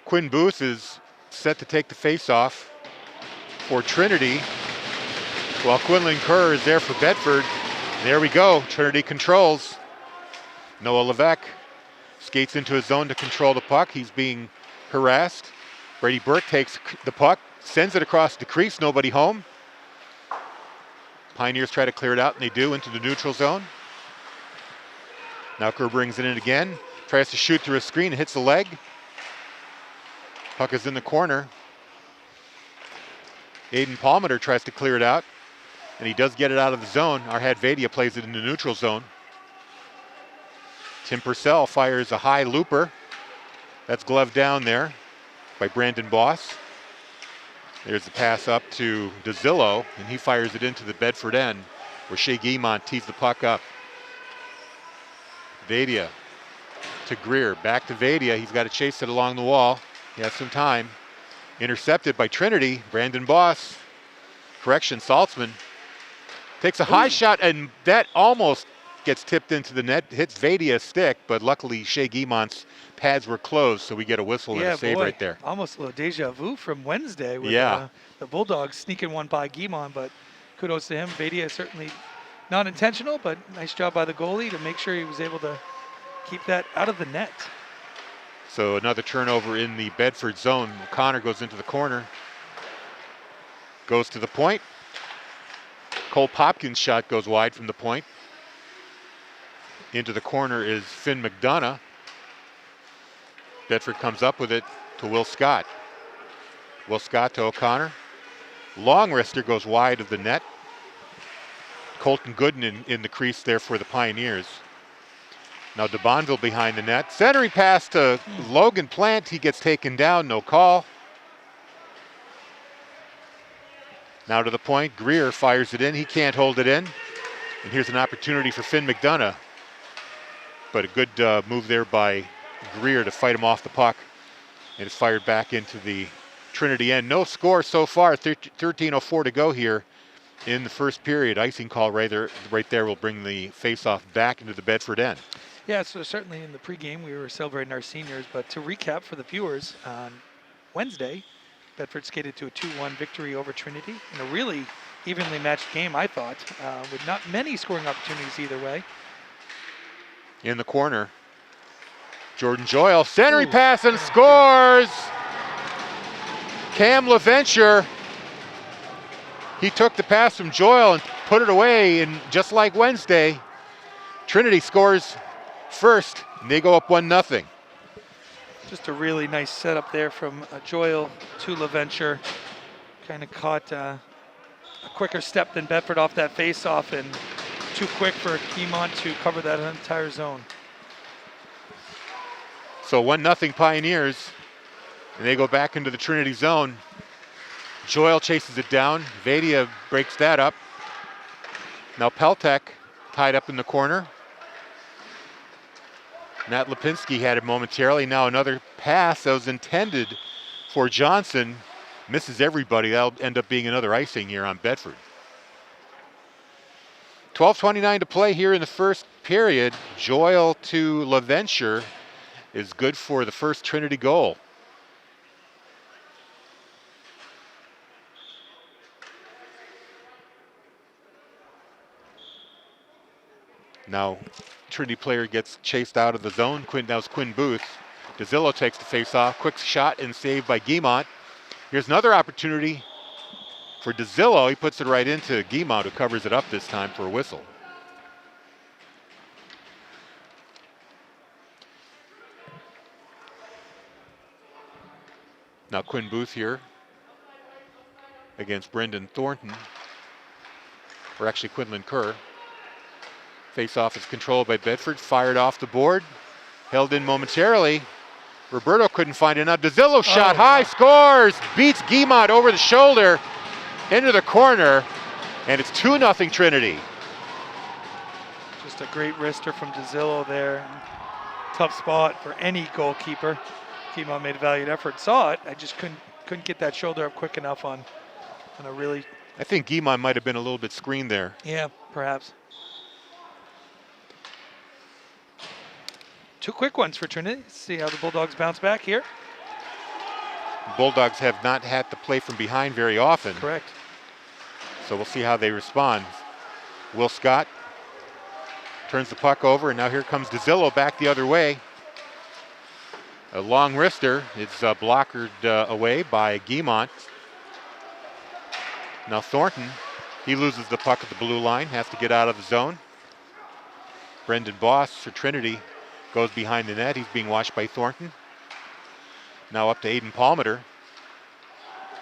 Quinn Booth is set to take the face-off for Trinity, while Quinlan Kerr is there for Bedford. There we go, Trinity controls. Noah Levesque skates into his zone to control the puck. He's being harassed. Brady Burke takes the puck, sends it across the crease, nobody home. Pioneers try to clear it out, and they do, into the neutral zone. Now Kerr brings it in again, tries to shoot through a screen, and hits the leg. Puck is in the corner. Aiden Palmater tries to clear it out, and he does get it out of the zone. Arhad Vadia plays it in the neutral zone. Tim Purcell fires a high looper. That's gloved down there by Brandon Boss. There's the pass up to DeZillo, and he fires it into the Bedford end, where Shea Guimont tees the puck up. Vadia to Greer, back to Vadia. He's got to chase it along the wall. He has some time. Intercepted by Trinity. Brandon Boss. Correction, Saltzman takes a high shot, and that almost gets tipped into the net. Hits Vadia's stick, but luckily Shea Guimont's pads were closed, so we get a whistle and a save right there. Almost a little deja vu from Wednesday with the Bulldogs sneaking one by Guimont, but kudos to him. Vadia certainly not intentional, but nice job by the goalie to make sure he was able to keep that out of the net. So another turnover in the Bedford zone. O'Connor goes into the corner. Goes to the point. Cole Popkins' shot goes wide from the point. Into the corner is Finn McDonough. Bedford comes up with it to Will Scott. Will Scott to O'Connor. Long wrister goes wide of the net. Colton Gooden in the crease there for the Pioneers. Now DeBonville behind the net. Centering pass to Logan Plant. He gets taken down, no call. Now to the point. Greer fires it in. He can't hold it in. And here's an opportunity for Finn McDonough. But a good move there by Greer to fight him off the puck. And it's fired back into the Trinity end. No score so far. 13:04 to go here in the first period. Icing call right there will bring the face-off back into the Bedford end. Yeah, so certainly in the pregame we were celebrating our seniors, but to recap for the viewers, on Wednesday, Bedford skated to a 2-1 victory over Trinity in a really evenly matched game, I thought, with not many scoring opportunities either way. In the corner, Jordan Joyle, centering pass and scores! Cam LaVenture, he took the pass from Joyle and put it away, and just like Wednesday, Trinity scores first, and they go up 1-0. Just a really nice setup there from Joyle to LaVenture. Kind of caught a quicker step than Bedford off that face-off, and too quick for Guimont to cover that entire zone. So 1-0 Pioneers, and they go back into the Trinity zone. Joyle chases it down. Vadia breaks that up. Now Peltek tied up in the corner. Matt Lipinski had it momentarily. Now another pass that was intended for Johnson. Misses everybody. That'll end up being another icing here on Bedford. 12:29 to play here in the first period. Joyle to LaVenture is good for the first Trinity goal. Now Trinity player gets chased out of the zone. That was Quinn Booth. DeZillo takes the face-off. Quick shot and save by Guimont. Here's another opportunity for DeZillo. He puts it right into Guimont, who covers it up this time for a whistle. Now Quinn Booth here against Brendan Thornton, or actually Quinlan Kerr. Face-off is controlled by Bedford, fired off the board, held in momentarily. Roberto couldn't find it. Now DeZillo shot high, scores, beats Guimont over the shoulder into the corner, and it's 2-0 Trinity. Just a great wrister from DeZillo there. Tough spot for any goalkeeper. Guimont made a valiant effort, saw it. I just couldn't get that shoulder up quick enough on a really. I think Guimont might have been a little bit screened there. Yeah, perhaps. Two quick ones for Trinity. See how the Bulldogs bounce back here. Bulldogs have not had to play from behind very often. Correct. So we'll see how they respond. Will Scott turns the puck over, and now here comes DeZillo back the other way. A long wrister. It's blockered away by Guimont. Now Thornton, he loses the puck at the blue line, has to get out of the zone. Brendan Boss for Trinity goes behind the net. He's being watched by Thornton. Now up to Aiden Palmater.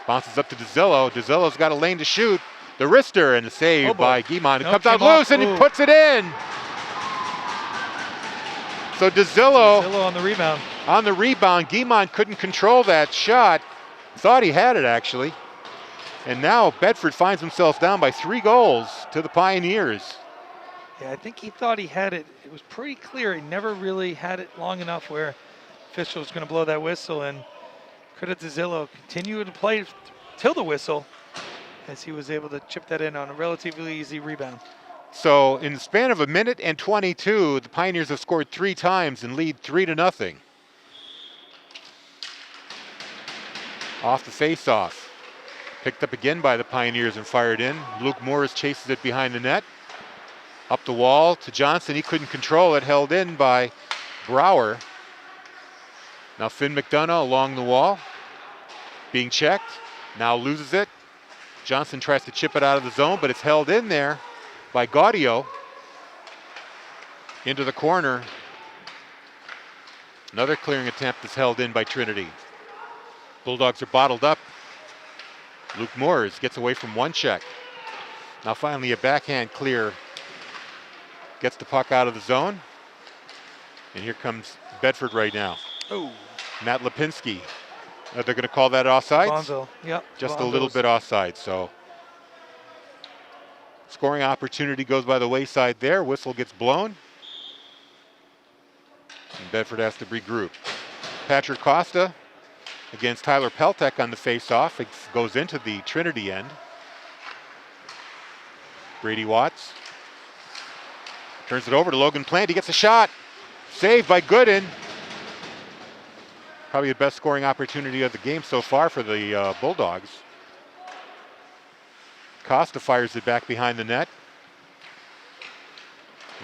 Bounces up to DeZillo. DeZillo's got a lane to shoot. The wrister and the save by Guimont. It comes out loose and he puts it in. So DeZillo on the rebound. On the rebound, Guimont couldn't control that shot. Thought he had it actually. And now Bedford finds himself down by 3 goals to the Pioneers. Yeah, I think he thought he had it. It was pretty clear he never really had it long enough where official was going to blow that whistle, and credit to Zillow continued to play till the whistle as he was able to chip that in on a relatively easy rebound. So in the span of a minute and 22, the Pioneers have scored 3 times and lead 3-0. Off the face-off. Picked up again by the Pioneers and fired in. Luke Morris chases it behind the net. Up the wall to Johnson. He couldn't control it. Held in by Brower. Now Finn McDonough along the wall. Being checked. Now loses it. Johnson tries to chip it out of the zone, but it's held in there by Gaudio. Into the corner. Another clearing attempt is held in by Trinity. Bulldogs are bottled up. Luke Moores gets away from one check. Now finally a backhand clear. Gets the puck out of the zone. And here comes Bedford right now. Oh. Matt Lipinski. They're going to call that offside? Bonzo, yep. Just a little bit offside, so. Scoring opportunity goes by the wayside there. Whistle gets blown. And Bedford has to regroup. Patrick Costa against Tyler Peltek on the face-off. It goes into the Trinity end. Brady Watts turns it over to Logan Plant. He gets a shot. Saved by Gooden. Probably the best scoring opportunity of the game so far for the Bulldogs. Costa fires it back behind the net.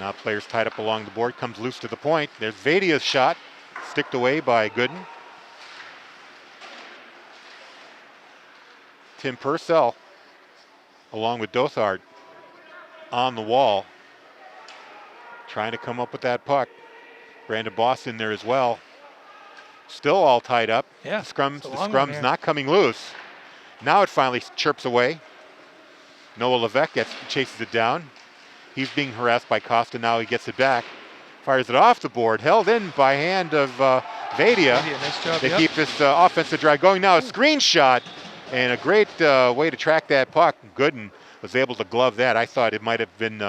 Now players tied up along the board. Comes loose to the point. There's Vadia's shot. Sticked away by Gooden. Tim Purcell, along with Dothard, on the wall, trying to come up with that puck. Brandon Boss in there as well. Still all tied up. Yeah, the scrum's not coming loose. Now it finally chirps away. Noah Levesque chases it down. He's being harassed by Costa. Now he gets it back. Fires it off the board. Held in by hand of Vadia. Nice job, They keep this offensive drive going. Now a screen shot. And a great way to track that puck. Gooden was able to glove that. I thought it might have been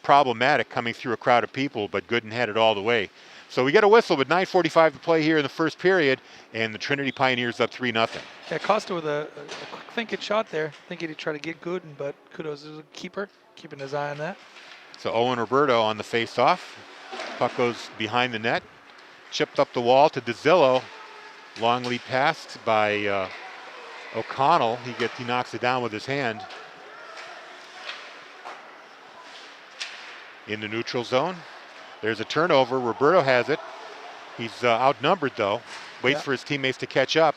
problematic coming through a crowd of people, but Gooden had it all the way. So we get a whistle with 9:45 to play here in the first period, and the Trinity Pioneers up 3-0. Yeah, Costa with a quick thinking shot there, thinking he'd try to get Gooden, but kudos to the keeper, keeping his eye on that. So Owen Roberto on the face-off. Puck goes behind the net. Chipped up the wall to DeZillo. Long lead passed by O'Connell. He knocks it down with his hand. In the neutral zone. There's a turnover. Roberto has it. He's outnumbered though. Waits for his teammates to catch up.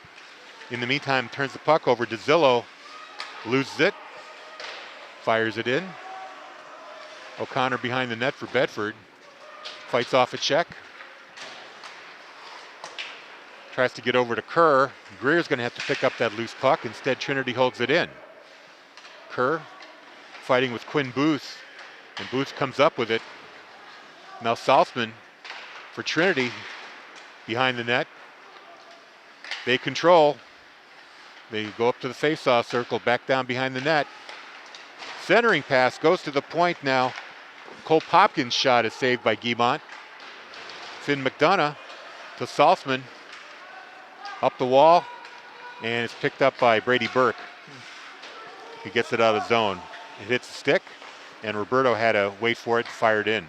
In the meantime, turns the puck over. DeZillo loses it. Fires it in. O'Connor behind the net for Bedford. Fights off a check. Tries to get over to Kerr. Greer's going to have to pick up that loose puck. Instead, Trinity holds it in. Kerr fighting with Quinn Booth. And Booth comes up with it. Now Saltzman for Trinity behind the net. They control. They go up to the face-off circle, back down behind the net. Centering pass goes to the point now. Cole Popkins' shot is saved by Guimont. Finn McDonough to Saltzman. Up the wall, and it's picked up by Brady Burke. He gets it out of zone. It hits the stick, and Roberto had to wait for it, fired in.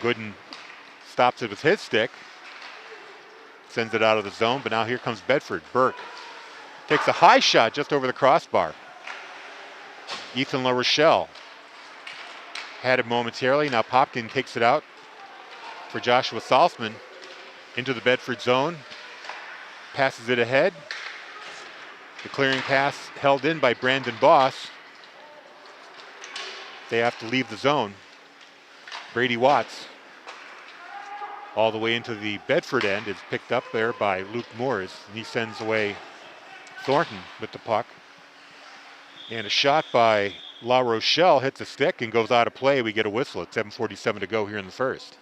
Gooden stops it with his stick, sends it out of the zone, but now here comes Bedford. Burke Takes a high shot just over the crossbar. Ethan LaRochelle had it momentarily. Now Popkin takes it out for Joshua Salzman into the Bedford zone. Passes it ahead. The clearing pass held in by Brandon Boss. They have to leave the zone. Brady Watts all the way into the Bedford end is picked up there by Luke Moores. And he sends away Thornton with the puck. And a shot by La Rochelle hits a stick and goes out of play. We get a whistle at 7:47 to go here in the first.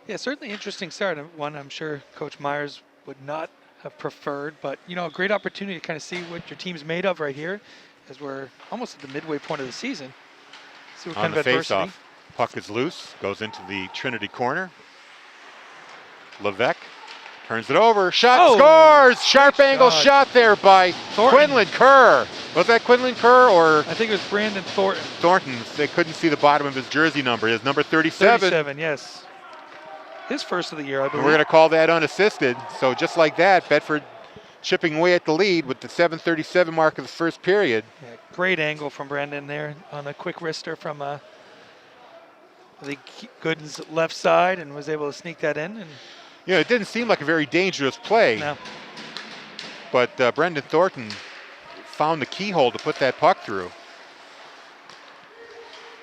Yeah, certainly interesting start. One I'm sure Coach Myers would not have preferred, but a great opportunity to kind of see what your team's made of right here, as we're almost at the midway point of the season. See what On kind the of adversity. face-off, puck is loose, goes into the Trinity corner. Levesque turns it over, shot, scores! Sharp angle shot there by Thornton. Quinlan Kerr. Was that Quinlan Kerr or? I think it was Brandon Thornton. Thornton. They couldn't see the bottom of his jersey number. His number 37. 37, yes. His first of the year, I And believe. we're going to call that unassisted. So just like that, Bedford chipping away at the lead with the 7:37 mark of the first period. Yeah, great angle from Brandon there on a quick wrister from I think Gooden's left side, and was able to sneak that in. And It didn't seem like a very dangerous play. no. But Brendan Thornton found the keyhole to put that puck through.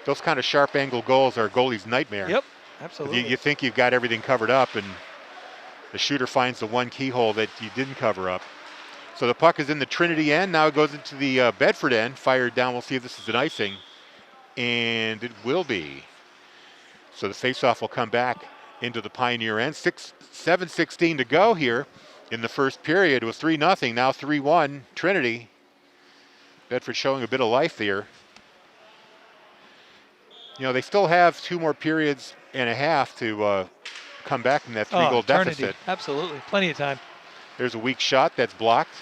Those kind of sharp angle goals are a goalie's nightmare. Yep, absolutely. You think you've got everything covered up, and the shooter finds the one keyhole that you didn't cover up. So the puck is in the Trinity end. Now it goes into the Bedford end. Fired down. We'll see if this is an icing. And it will be. So the faceoff will come back into the Pioneer end. 7:16 to go here in the first period. It was 3-0. Now 3-1 Trinity. Bedford showing a bit of life there. They still have 2 more periods and a half to come back from that 3-goal Trinity. deficit. Absolutely. Plenty of time. There's a weak shot that's blocked.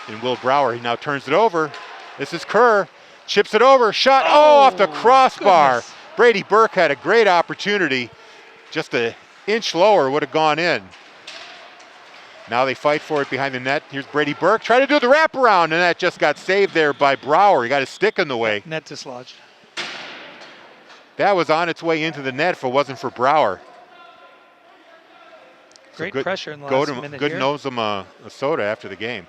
And Will Brower, he now turns it over. This is Kerr. Chips it over. Shot. Off the crossbar. Goodness. Brady Burke had a great opportunity. Just an inch lower would have gone in. Now they fight for it behind the net. Here's Brady Burke. Trying to do the wraparound, and that just got saved there by Brower. He got his stick in the way. Net dislodged. That was on its way into the net if it wasn't for Brower. Great pressure in the last minute Good here. knows him a soda after the game.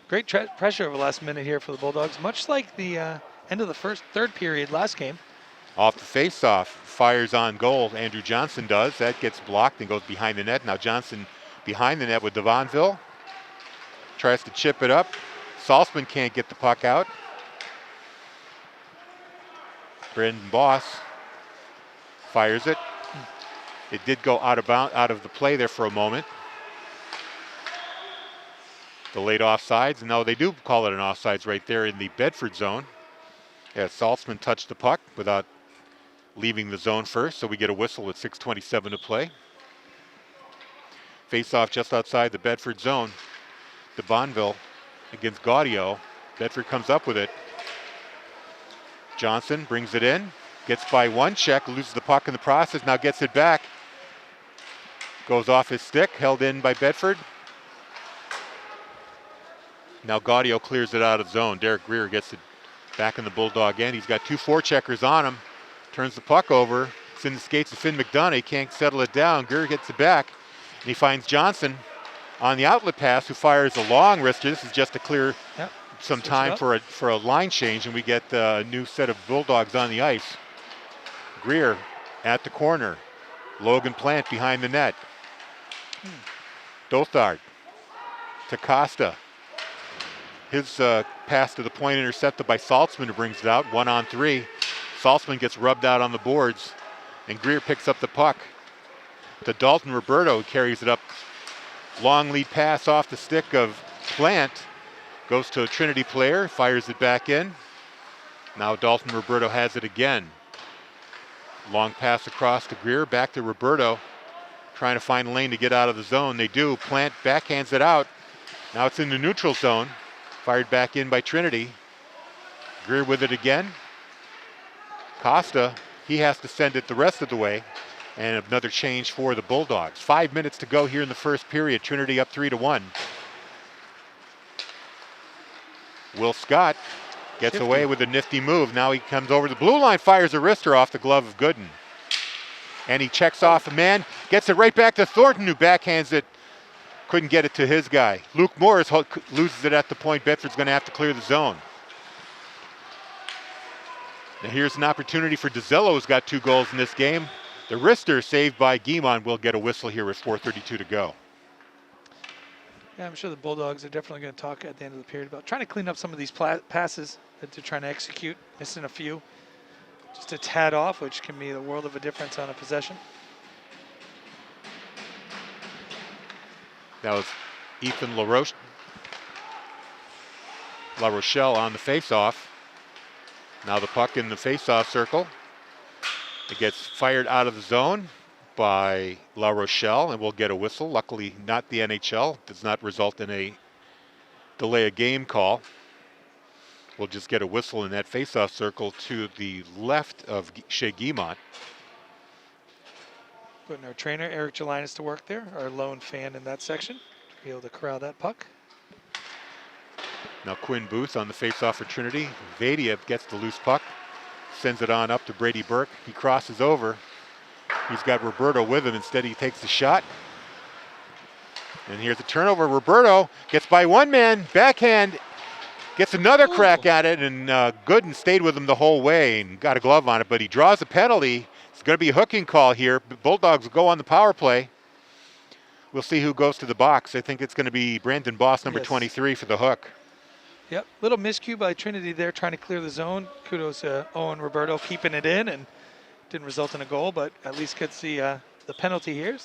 Great pressure over the last minute here for the Bulldogs, much like the end of the third period last game. Off the face-off, fires on goal. Andrew Johnson does. That gets blocked and goes behind the net. Now Johnson behind the net with Devonville. Tries to chip it up. Salzman can't get the puck out. Brendan Boss fires it. It did go out of the play there for a moment. The late offsides. No, they do call it an offsides right there in the Bedford zone. Yeah, Salzman touched the puck without leaving the zone first, so we get a whistle with 6:27 to play. Face-off just outside the Bedford zone. DeBonville against Gaudio. Bedford comes up with it. Johnson brings it in, gets by one check, loses the puck in the process, now gets it back. Goes off his stick, held in by Bedford. Now Gaudio clears it out of zone. Derek Greer gets it back in the Bulldog end. He's got 2 forecheckers on him. Turns the puck over. It's in the skates of Finn McDonough. He can't settle it down. Greer gets it back. And he finds Johnson on the outlet pass, who fires a long wrister. This is just to clear some time for a line change, and we get a new set of Bulldogs on the ice. Greer at the corner. Logan Plant behind the net. Dothard to Costa. His pass to the point intercepted by Salzman, who brings it out. 1-on-3. Salzman gets rubbed out on the boards, and Greer picks up the puck to Dalton Roberto, who carries it up. Long lead pass off the stick of Plant. Goes to a Trinity player, fires it back in. Now Dalton Roberto has it again. Long pass across to Greer, back to Roberto. Trying to find a lane to get out of the zone. They do. Plant backhands it out. Now it's in the neutral zone. Fired back in by Trinity. Greer with it again. Costa, he has to send it the rest of the way. And another change for the Bulldogs. 5 minutes to go here in the first period. Trinity up 3-1. Will Scott gets away with a nifty move. Now he comes over the blue line, fires a wrister off the glove of Gooden. And he checks off a man, gets it right back to Thornton, who backhands it. Couldn't get it to his guy. Luke Morris loses it at the point. Bedford's going to have to clear the zone. Now here's an opportunity for DeZillo, who's got 2 goals in this game. The wrister saved by Guimond will get a whistle here with 4:32 to go. Yeah, I'm sure the Bulldogs are definitely going to talk at the end of the period about trying to clean up some of these passes that they're trying to execute, missing a few. Just a tad off, which can be the world of a difference on a possession. That was Ethan La Rochelle on the face-off. Now the puck in the face-off circle. It gets fired out of the zone by La Rochelle and will get a whistle. Luckily, not the NHL. Does not result in a delay of game call. We'll just get a whistle in that face-off circle to the left of Shea Guimond. Putting our trainer, Eric Gelinas, to work there, our lone fan in that section, to be able to corral that puck. Now Quinn Booth on the face-off for Trinity. Vadia gets the loose puck, sends it on up to Brady Burke. He crosses over. He's got Roberto with him. Instead, he takes the shot. And here's a turnover. Roberto gets by one man, backhand, gets another crack at it, and Gooden stayed with him the whole way and got a glove on it, but he draws a penalty. It's going to be a hooking call here. Bulldogs will go on the power play. We'll see who goes to the box. I think it's going to be Brandon Boss, number 23, for the hook. Yep, little miscue by Trinity there, trying to clear the zone. Kudos to Owen Roberto keeping it in, and didn't result in a goal, but at least gets the penalty here.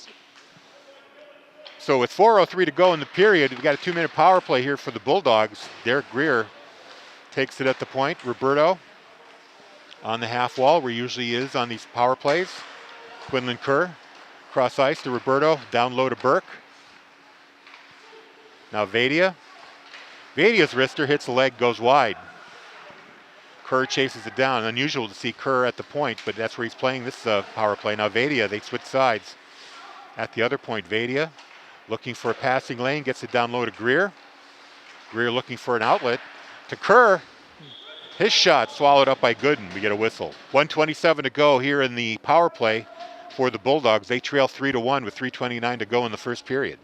So with 4:03 to go in the period, we've got a 2-minute power play here for the Bulldogs. Derek Greer takes it at the point. Roberto on the half wall, where he usually is on these power plays. Quinlan Kerr, cross ice to Roberto, down low to Burke. Now Vadia. Vadia's wrister hits the leg, goes wide. Kerr chases it down. Unusual to see Kerr at the point, but that's where he's playing this power play. Now Vadia, they switch sides. At the other point, Vadia looking for a passing lane, gets it down low to Greer. Greer looking for an outlet to Kerr. His shot swallowed up by Gooden. We get a whistle. 1:27 to go here in the power play for the Bulldogs. They trail 3-1 with 3:29 to go in the first period.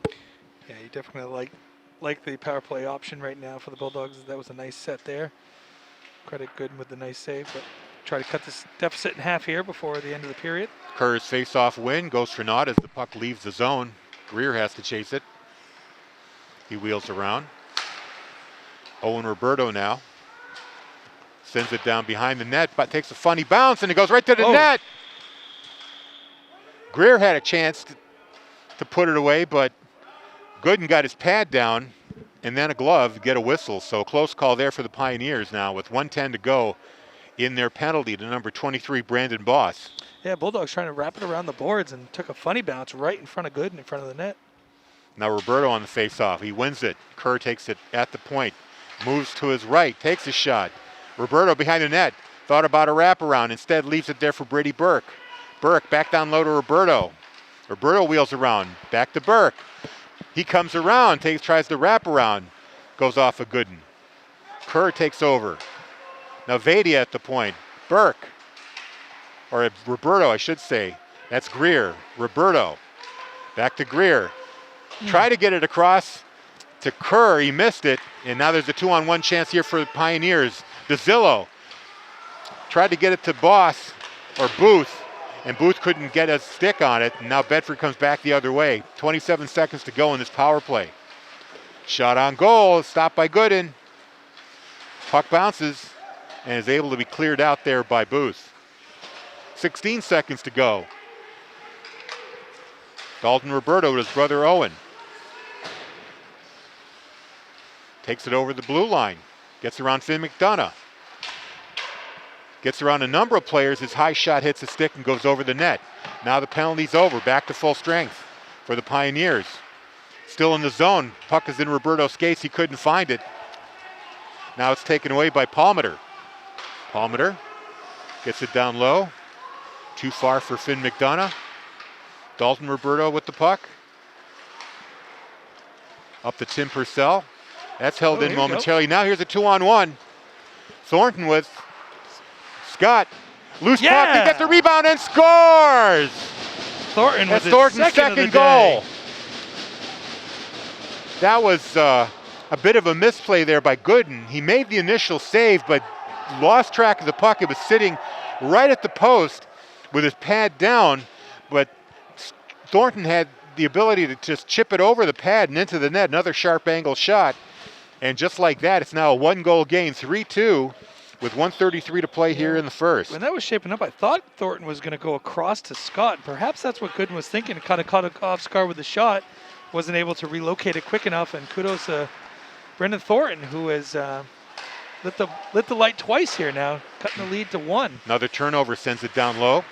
Yeah, you definitely like the power play option right now for the Bulldogs. That was a nice set there. Credit Gooden with the nice save, but try to cut this deficit in half here before the end of the period. Kerr's face-off win goes for naught as the puck leaves the zone. Greer has to chase it. He wheels around. Owen Roberto now sends it down behind the net, but takes a funny bounce, and it goes right to the net. Greer had a chance to put it away, but Gooden got his pad down, and then a glove to get a whistle. So close call there for the Pioneers now with 1:10 to go in their penalty to number 23, Brandon Boss. Yeah, Bulldogs trying to wrap it around the boards and took a funny bounce right in front of Gooden, in front of the net. Now Roberto on the face-off. He wins it. Kerr takes it at the point. Moves to his right. Takes a shot. Roberto behind the net. Thought about a wraparound. Instead leaves it there for Brady Burke. Burke back down low to Roberto. Roberto wheels around. Back to Burke. He comes around. Tries to wrap around. Goes off of Gooden. Kerr takes over. Now Vadia at the point. Burke. Or Roberto, I should say. That's Greer. Roberto. Back to Greer. Try to get it across to Kerr. He missed it. And now there's a 2-on-1 chance here for the Pioneers. DeZillo tried to get it to Boss or Booth. And Booth couldn't get a stick on it. And now Bedford comes back the other way. 27 seconds to go in this power play. Shot on goal. Stopped by Gooden. Puck bounces and is able to be cleared out there by Booth. 16 seconds to go. Dalton Roberto with his brother Owen. Takes it over the blue line. Gets around Finn McDonough. Gets around a number of players. His high shot hits the stick and goes over the net. Now the penalty's over. Back to full strength for the Pioneers. Still in the zone. Puck is in Roberto's skates. He couldn't find it. Now it's taken away by Palmater. Palmater gets it down low. Too far for Finn McDonough. Dalton Roberto with the puck. Up to Tim Purcell. That's held in momentarily. Now here's a 2-on-1. Thornton with Scott. Loose puck. He gets the rebound and scores. Thornton with Thornton's second goal. That was a bit of a misplay there by Gooden. He made the initial save, but lost track of the puck. It was sitting right at the post with his pad down, but Thornton had the ability to just chip it over the pad and into the net. Another sharp angle shot. And just like that, it's now a 1-goal game, 3-2, with 1:33 to play here in the first. When that was shaping up, I thought Thornton was going to go across to Scott. Perhaps that's what Gooden was thinking. Kind of caught it off guard with the shot. Wasn't able to relocate it quick enough. And kudos to Brendan Thornton, who has lit the light twice here now, cutting the lead to 1. Another turnover sends it down low.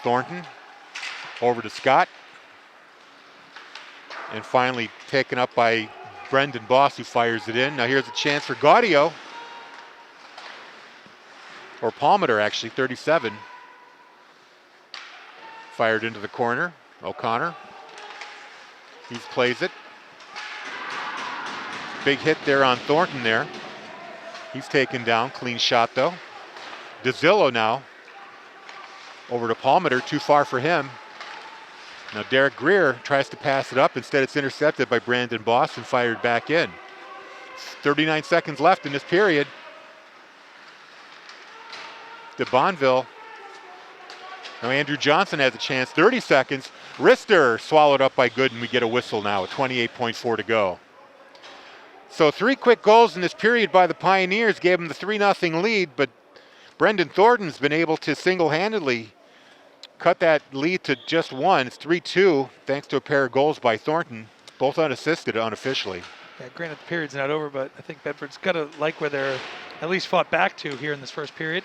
Thornton over to Scott. And finally taken up by Brendan Boss, who fires it in. Now here's a chance for Gaudio. Or Palmater, actually, 37. Fired into the corner. O'Connor. He plays it. Big hit there on Thornton there. He's taken down. Clean shot, though. DeZillo now. Over to Palmater. Too far for him. Now Derek Greer tries to pass it up. Instead, it's intercepted by Brandon Boss and fired back in. 39 seconds left in this period. De Bonville. Now Andrew Johnson has a chance. 30 seconds. Rister swallowed up by Gooden. We get a whistle now with 28.4 to go. So 3 quick goals in this period by the Pioneers gave them the 3-0 lead, but Brendan Thornton's been able to single-handedly cut that lead to just 1. It's 3-2 thanks to a pair of goals by Thornton, both unassisted unofficially. Yeah, granted the period's not over, but I think Bedford's got to like where they're at least fought back to here in this first period.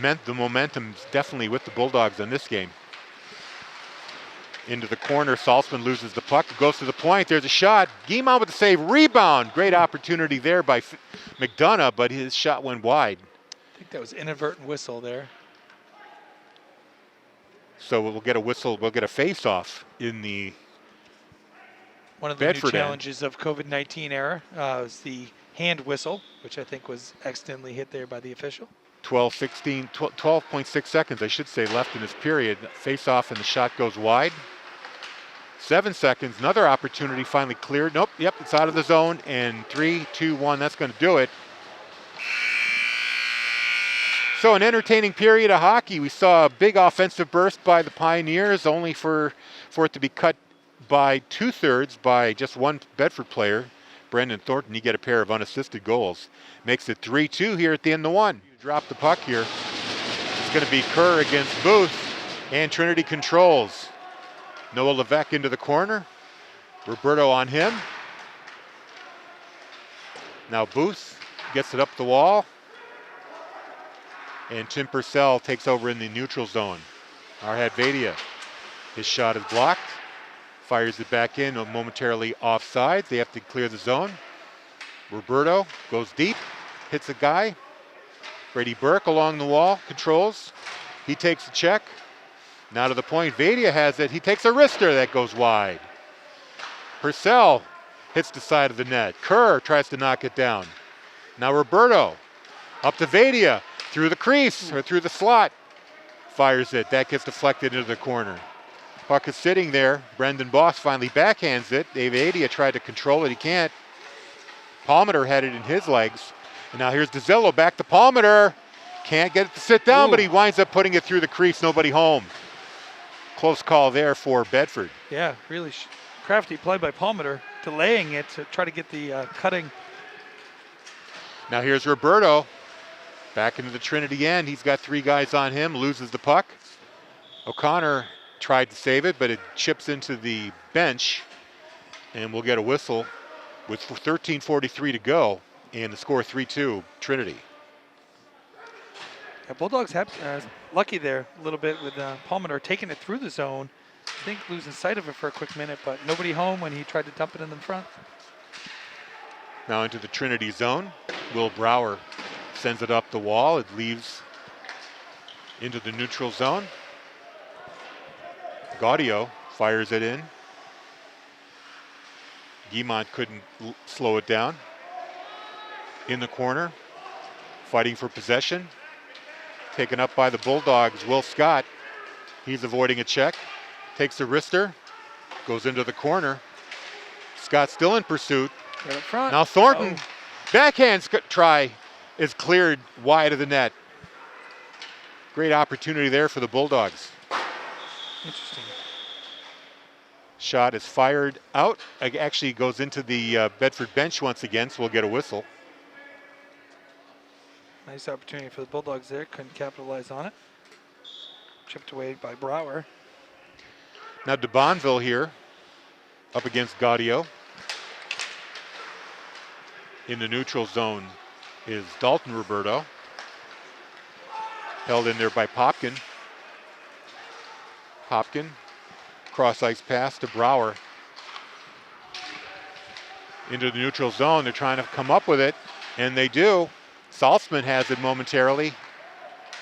The momentum's definitely with the Bulldogs in this game. Into the corner, Saltzman loses the puck, goes to the point, there's a shot. Guimond with the save, rebound. Great opportunity there by McDonough, but his shot went wide. I think that was inadvertent whistle there. So we'll get a whistle, we'll get a face-off in the One of the Bedford new challenges of COVID-19 era was the hand whistle, which I think was accidentally hit there by the official. 12.6 seconds, I should say, left in this period. Face-off and the shot goes wide. 7 seconds, another opportunity finally cleared. Nope, yep, it's out of the zone, and 3, 2, 1, that's going to do it. So an entertaining period of hockey. We saw a big offensive burst by the Pioneers, only for it to be cut by 2/3 by just one Bedford player, Brendan Thornton. He get a pair of unassisted goals. Makes it 3-2 here at the end of 1. You drop the puck here. It's going to be Kerr against Booth, and Trinity controls. Noah Levesque into the corner. Roberto on him. Now Booth gets it up the wall. And Tim Purcell takes over in the neutral zone. Arhad Vadia, his shot is blocked. Fires it back in, momentarily offside. They have to clear the zone. Roberto goes deep, hits a guy. Brady Burke along the wall, controls. He takes a check. Now to the point, Vadia has it. He takes a wrister that goes wide. Purcell hits the side of the net. Kerr tries to knock it down. Now Roberto, up to Vadia. Through the crease, or through the slot, fires it. That gets deflected into the corner. Puck is sitting there. Brendan Boss finally backhands it. Dave Adia tried to control it. He can't. Palmater had it in his legs. And now here's DeZillo back to Palmater. Can't get it to sit down, but he winds up putting it through the crease. Nobody home. Close call there for Bedford. Yeah, really crafty play by Palmater, delaying it to try to get the cutting. Now here's Roberto. Back into the Trinity end. He's got 3 guys on him, loses the puck. O'Connor tried to save it, but it chips into the bench. And we'll get a whistle with 13:43 to go. And the score 3-2, Trinity. Yeah, Bulldogs have lucky there a little bit with Palmater taking it through the zone. I think losing sight of it for a quick minute, but nobody home when he tried to dump it in the front. Now into the Trinity zone. Will Brower sends it up the wall. It leaves into the neutral zone. Gaudio fires it in. Guimont couldn't slow it down. In the corner, fighting for possession. Taken up by the Bulldogs, Will Scott. He's avoiding a check. Takes the wrister, goes into the corner. Scott still in pursuit. Right up front. Now Thornton, backhand try is cleared wide of the net. Great opportunity there for the Bulldogs. Interesting. Shot is fired out. Actually goes into the Bedford bench once again, so we'll get a whistle. Nice opportunity for the Bulldogs there. Couldn't capitalize on it. Chipped away by Brower. Now de Bonville here, up against Gaudio. In the neutral zone is Dalton Roberto. Held in there by Popkin. Popkin, cross ice pass to Brower. Into the neutral zone, they're trying to come up with it, and they do. Saltzman has it momentarily,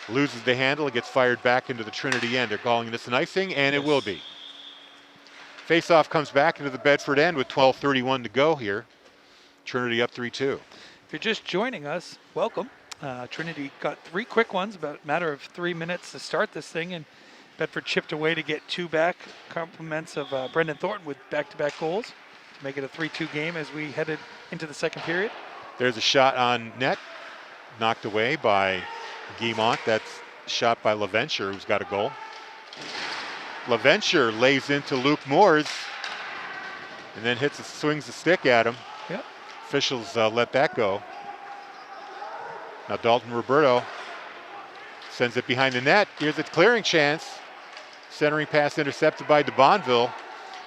loses the handle, it gets fired back into the Trinity end. They're calling this an icing, and it will be. Face-off comes back into the Bedford end with 12:31 to go here. Trinity up 3-2. If you're just joining us, welcome. Trinity got 3 quick ones, about a matter of 3 minutes to start this thing, and Bedford chipped away to get 2 back. Compliments of Brendan Thornton with back-to-back goals to make it a 3-2 game as we headed into the second period. There's a shot on net, knocked away by Guimont. That's shot by LaVenture, who's got a goal. LaVenture lays into Luke Moores and then swings the stick at him. Yep. Officials let that go. Now Dalton Roberto sends it behind the net. Here's a clearing chance. Centering pass intercepted by de Bonville,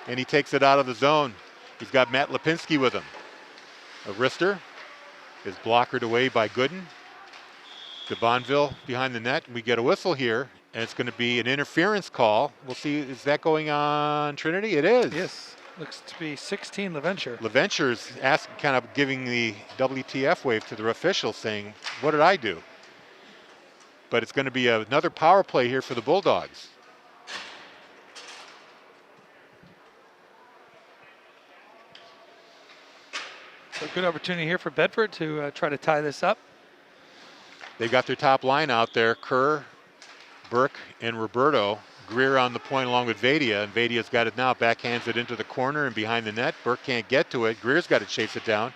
and he takes it out of the zone. He's got Matt Lipinski with him. A wrister is blockered away by Gooden. De Bonville behind the net. We get a whistle here, and it's going to be an interference call. We'll see, is that going on Trinity? It is. Yes, looks to be 16 LaVenture. LaVenture's kind of giving the WTF wave to the official saying, what did I do? But it's going to be another power play here for the Bulldogs. So a good opportunity here for Bedford to try to tie this up. They've got their top line out there, Kerr, Burke, and Roberto. Greer on the point along with Vadia, and Vadia's got it now, backhands it into the corner and behind the net. Burke can't get to it. Greer's got to chase it down.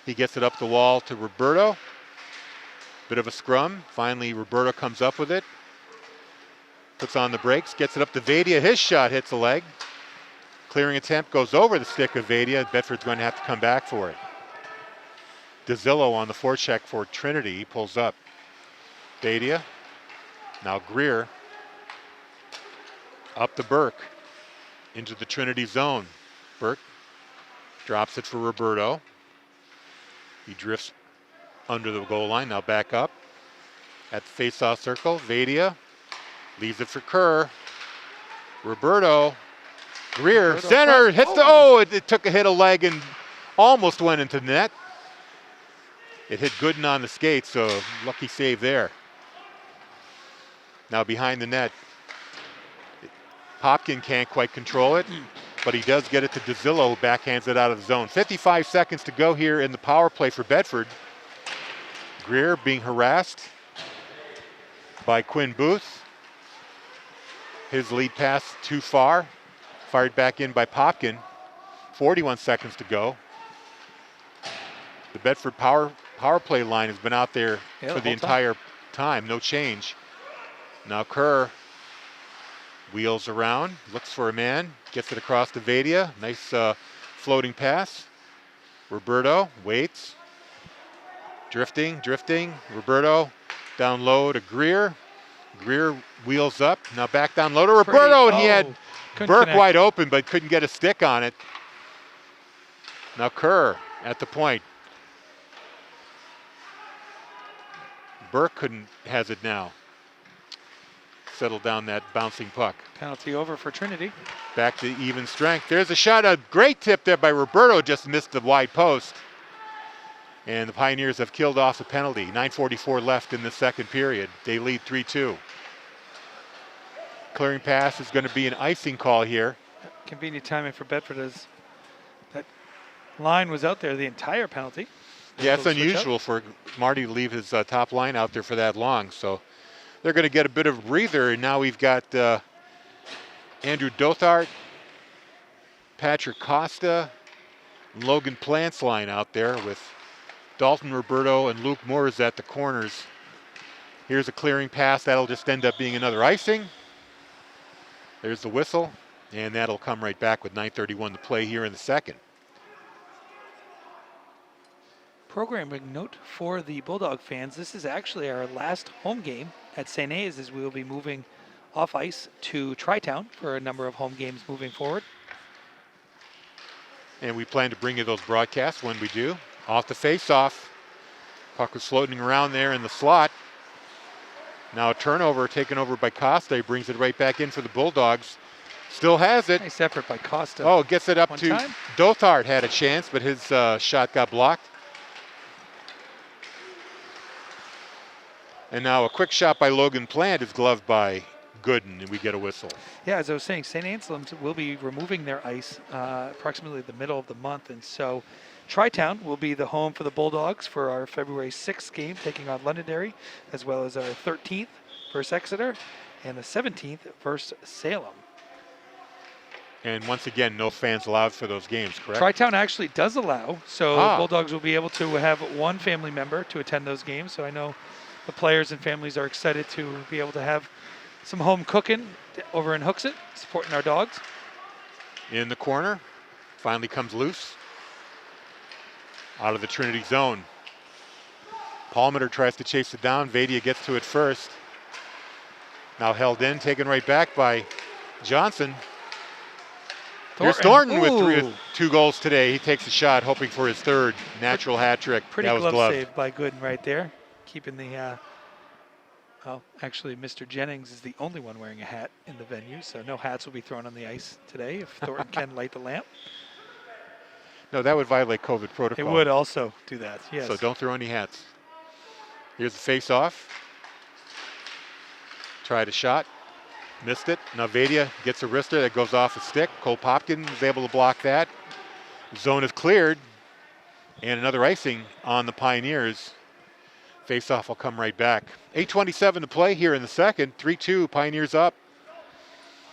He gets it up the wall to Roberto. Bit of a scrum. Finally, Roberto comes up with it. Puts on the brakes, gets it up to Vadia. His shot hits the leg. Clearing attempt goes over the stick of Vadia. Bedford's going to have to come back for it. DeZillo on the forecheck for Trinity. He pulls up. Vadia. Now Greer. Up to Burke. Into the Trinity zone. Burke drops it for Roberto. He drifts under the goal line. Now back up. At the face-off circle. Vadia leaves it for Kerr. Roberto. Greer. Center. Hits the. It took a hit of leg and almost went into the net. It hit Gooden on the skate, so lucky save there. Now behind the net. Popkin can't quite control it, but he does get it to DeZillo, who backhands it out of the zone. 55 seconds to go here in the power play for Bedford. Greer being harassed by Quinn Booth. His lead pass too far. Fired back in by Popkin. 41 seconds to go. The Bedford power play line has been out there for the entire time. No change. Now Kerr wheels around, looks for a man, gets it across to Vadia. Nice floating pass. Roberto waits. Drifting. Roberto down low to Greer. Greer wheels up. Now back down low to Roberto, and he had Burke wide open, but couldn't get a stick on it. Now Kerr at the point. Burke has it now. Settle down that bouncing puck. Penalty over for Trinity. Back to even strength. There's a shot, a great tip there by Roberto, just missed the wide post. And the Pioneers have killed off the penalty. 9:44 left in the second period. They lead 3-2. clearing pass is going to be an icing call here. Convenient timing for Bedford as that line was out there the entire penalty. Yeah, it's unusual for Marty to leave his top line out there for that long. So they're going to get a bit of a breather. And now we've got Andrew Dothart, Patrick Costa, Logan Plant's line out there with Dalton Roberto and Luke Moores at the corners. Here's a clearing pass. That'll just end up being another icing. There's the whistle. And that'll come right back with 9:31 to play here in the second. Programming note for the Bulldog fans, this is actually our last home game at St. A's, as we will be moving off ice to Tri-Town for a number of home games moving forward. And we plan to bring you those broadcasts when we do. Off the face-off. Puck was floating around there in the slot. Now a turnover taken over by Costa. He brings it right back in for the Bulldogs. Still has it. Nice effort by Costa. Oh, gets it up One to time. Dothart. Had a chance, but his shot got blocked. And now a quick shot by Logan Plant is gloved by Gooden, and we get a whistle. Yeah, as I was saying, St. Anselm's will be removing their ice approximately the middle of the month, and so Tri-Town will be the home for the Bulldogs for our February 6th game, taking on Londonderry, as well as our 13th versus Exeter, and the 17th versus Salem. And once again, no fans allowed for those games, correct? Tri-Town actually does allow, so Bulldogs will be able to have one family member to attend those games, so I know the players and families are excited to be able to have some home cooking over in Hooksett, supporting our dogs. In the corner, finally comes loose. Out of the Trinity zone. Palmer tries to chase it down. Vadia gets to it first. Now held in, taken right back by Johnson. Here's Thornton with 2 goals today. He takes a shot, hoping for his third natural hat trick. Pretty that was glove gloved. save by Gooden right there. Keeping the, well, actually Mr. Jennings is the only one wearing a hat in the venue, so no hats will be thrown on the ice today if Thornton can light the lamp. No, that would violate COVID protocol. It would also do that, yes. So don't throw any hats. Here's the face-off. Tried a shot. Missed it. Now Vadia gets a wrister that goes off a stick. Cole Popkin is able to block that. Zone is cleared. And another icing on the Pioneers. Face-off will come right back. 8:27 to play here in the second. 3-2, Pioneers up.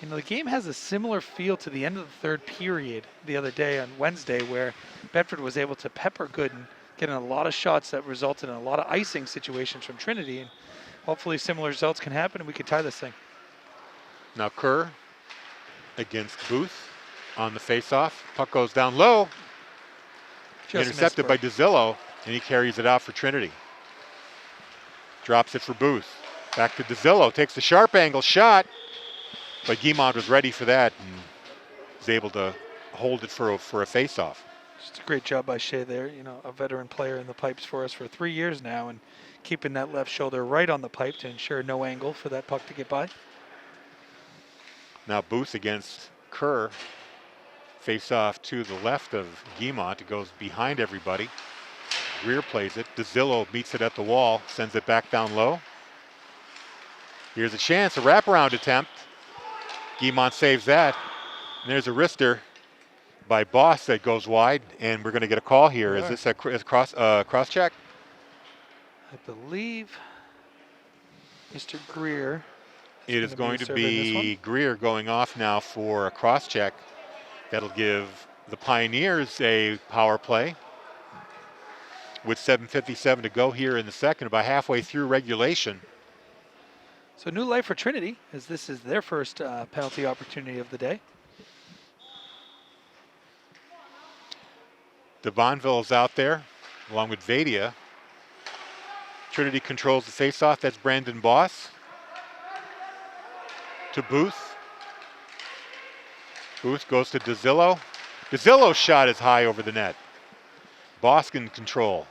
You know, the game has a similar feel to the end of the third period the other day on Wednesday, where Bedford was able to pepper Gooden, getting a lot of shots that resulted in a lot of icing situations from Trinity. And hopefully similar results can happen and we can tie this thing. Now Kerr against Booth on the face-off. Puck goes down low. Just Intercepted by DeZillo, and he carries it out for Trinity. Drops it for Booth. Back to DeZillo, takes the sharp angle shot, but Guimond was ready for that and was able to hold it for a face-off. Just a great job by Shea there. You know, a veteran player in the pipes for us for 3 years now, and keeping that left shoulder right on the pipe to ensure no angle for that puck to get by. Now Booth against Kerr. Face off to the left of Guimond. It goes behind everybody. Greer plays it. DeZillo meets it at the wall, sends it back down low. Here's a chance, a wraparound attempt. Guimond saves that. And there's a wrister by Boss that goes wide, and we're going to get a call here. Is this a cross check? I believe Mr. Greer. It is going to be Greer going off now for a cross check. That'll give the Pioneers a power play with 7:57 to go here in the second, about halfway through regulation. So new life for Trinity, as this is their first penalty opportunity of the day. DeBonville's out there along with Vadia. Trinity controls the faceoff. That's Brandon Boss. To Booth. Booth goes to DeZillo. DeZillo's shot is high over the net. Boss in control.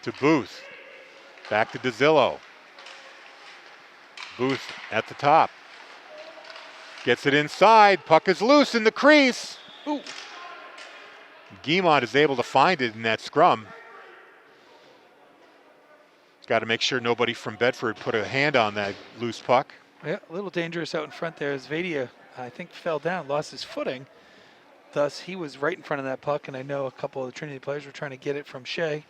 To Booth. Back to DeZillo. Booth at the top. Gets it inside. Puck is loose in the crease. Ooh. Guimond is able to find it in that scrum. Got to make sure nobody from Bedford put a hand on that loose puck. Yeah, a little dangerous out in front there as Vadia, I think, fell down, lost his footing. Thus, he was right in front of that puck, and I know a couple of the Trinity players were trying to get it from Shea,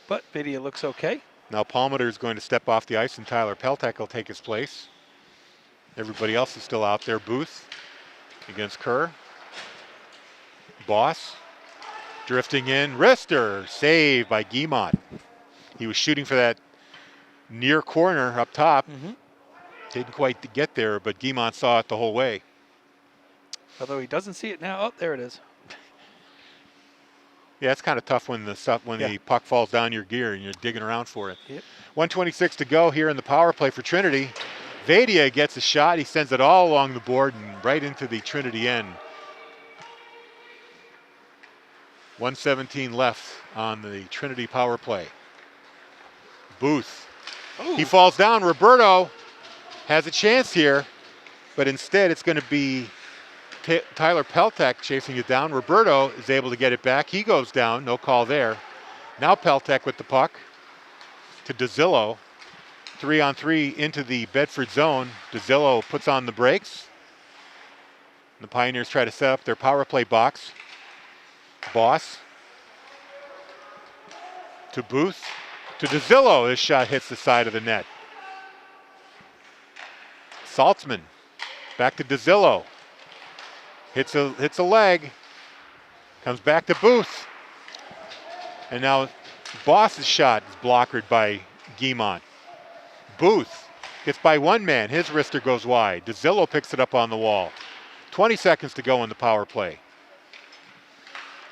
but Vadia looks okay. Now Palmater is going to step off the ice, and Tyler Peltek will take his place. Everybody else is still out there. Booth against Kerr. Boss drifting in. Wrister, saved by Guimont. He was shooting for that near corner up top. Didn't quite get there, but Guimont saw it the whole way. Although he doesn't see it now. Oh, there it is. Yeah, it's kind of tough when the puck falls down your gear and you're digging around for it. Yep. 1:26 to go here in the power play for Trinity. Vadia gets a shot. He sends it all along the board and right into the Trinity end. 1:17 left on the Trinity power play. Booth. Ooh. He falls down. Roberto has a chance here, but instead it's going to be Tyler Peltek chasing it down. Roberto is able to get it back. He goes down. No call there. Now Peltek with the puck to DeZillo. 3-on-3 into the Bedford zone. DeZillo puts on the brakes. The Pioneers try to set up their power play box. Boss to Booth to DeZillo. This shot hits the side of the net. Saltzman back to DeZillo. Hits a leg. Comes back to Booth. And now Boss's shot is blockered by Guimont. Booth gets by one man. His wrister goes wide. DeZillo picks it up on the wall. 20 seconds to go in the power play.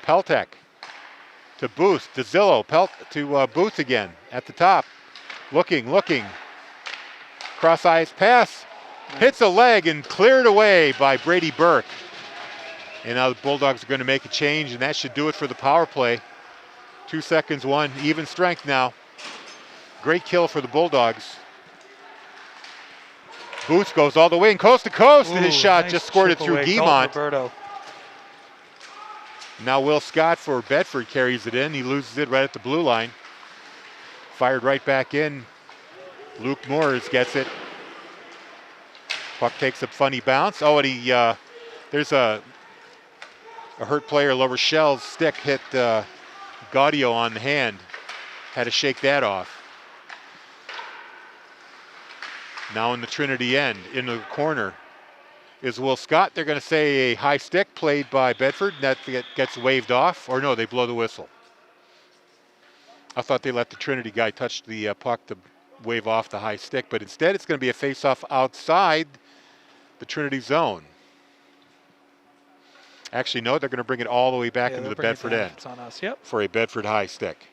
Peltek to Booth. DeZillo to Booth again at the top. Looking. Cross ice pass. Hits a leg and cleared away by Brady Burke. And now the Bulldogs are going to make a change, and that should do it for the power play. 2 seconds, one. Even strength now. Great kill for the Bulldogs. Booth goes all the way and coast to coast, and his shot nice just squirted through Guimont. Roberto. Now Will Scott for Bedford carries it in. He loses it right at the blue line. Fired right back in. Luke Moores gets it. Puck takes a funny bounce. Oh, and there's a hurt player, La Rochelle's stick hit Gaudio on the hand. Had to shake that off. Now in the Trinity end, into the corner, is Will Scott. They're going to say a high stick played by Bedford. That gets waved off. Or no, they blow the whistle. I thought they let the Trinity guy touch the puck to wave off the high stick, but instead it's going to be a face-off outside the Trinity zone. Actually, no, they're going to bring it all the way back into the Bedford end. It's on us, yep. For a Bedford high stick.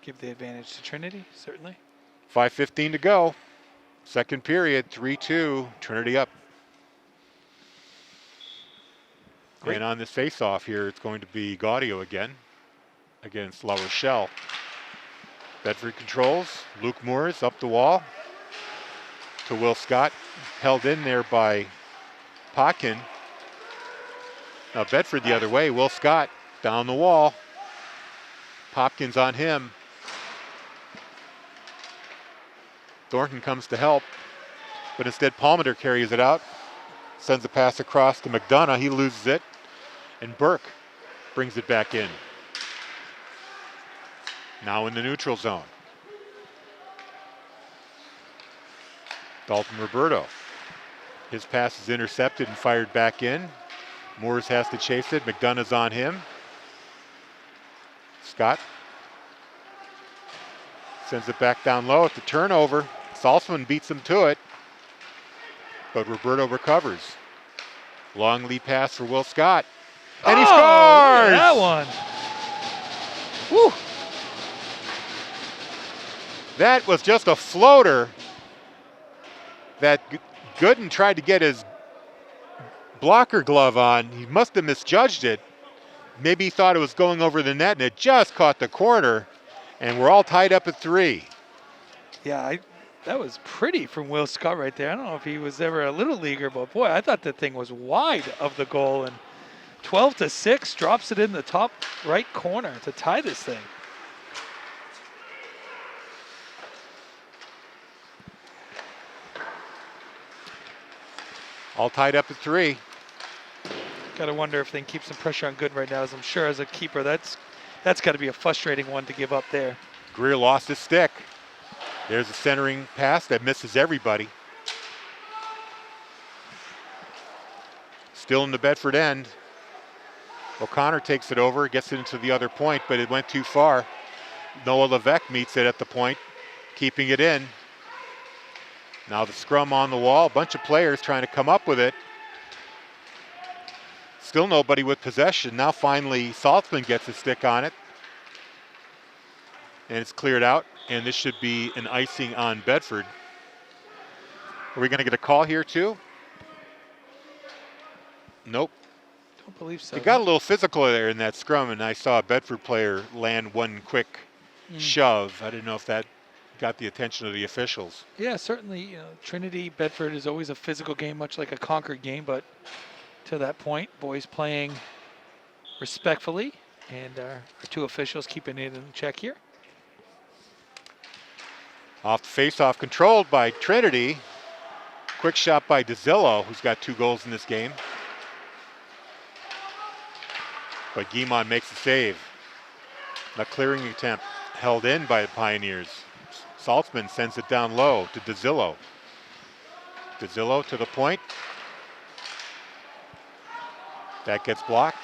Give the advantage to Trinity, certainly. 5:15 to go. Second period, 3-2, Trinity up. Great. And on this face-off here, it's going to be Gaudio again against La Rochelle. Bedford controls. Luke Moores up the wall to Will Scott. Held in there by Potkin. Now Bedford the other way. Will Scott down the wall. Popkins on him. Thornton comes to help, but instead Palmater carries it out. Sends a pass across to McDonough. He loses it. And Burke brings it back in. Now in the neutral zone. Dalton Roberto. His pass is intercepted and fired back in. Moores has to chase it. McDonough's on him. Scott sends it back down low at the turnover. Saltzman beats him to it, but Roberto recovers. Long lead pass for Will Scott. And he scores! That one. Woo. That was just a floater that Gooden tried to get his blocker glove on. He must have misjudged it. Maybe he thought it was going over the net, and it just caught the corner, and we're all tied up at 3. Yeah, that was pretty from Will Scott right there. I don't know if he was ever a little leaguer, but boy, I thought that thing was wide of the goal, and 12-6 drops it in the top right corner to tie this thing. All tied up at 3. Got to wonder if they can keep some pressure on Good right now, as I'm sure as a keeper, that's got to be a frustrating one to give up there. Greer lost his stick. There's a centering pass that misses everybody. Still in the Bedford end. O'Connor takes it over, gets it into the other point, but it went too far. Noah Levesque meets it at the point, keeping it in. Now the scrum on the wall, a bunch of players trying to come up with it. Still nobody with possession. Now finally Saltzman gets a stick on it. And it's cleared out, and this should be an icing on Bedford. Are we going to get a call here too? Nope. Don't believe so. It got a little physical there in that scrum, and I saw a Bedford player land one quick shove. I didn't know if that got the attention of the officials. Yeah, certainly. Trinity Bedford is always a physical game, much like a Concord game, but to that point, boys playing respectfully, and our two officials keeping it in check here. Off the face-off, controlled by Trinity. Quick shot by DeZillo, who's got 2 goals in this game. But Guimond makes the save. A clearing attempt held in by the Pioneers. Saltzman sends it down low to DeZillo. DeZillo to the point. That gets blocked.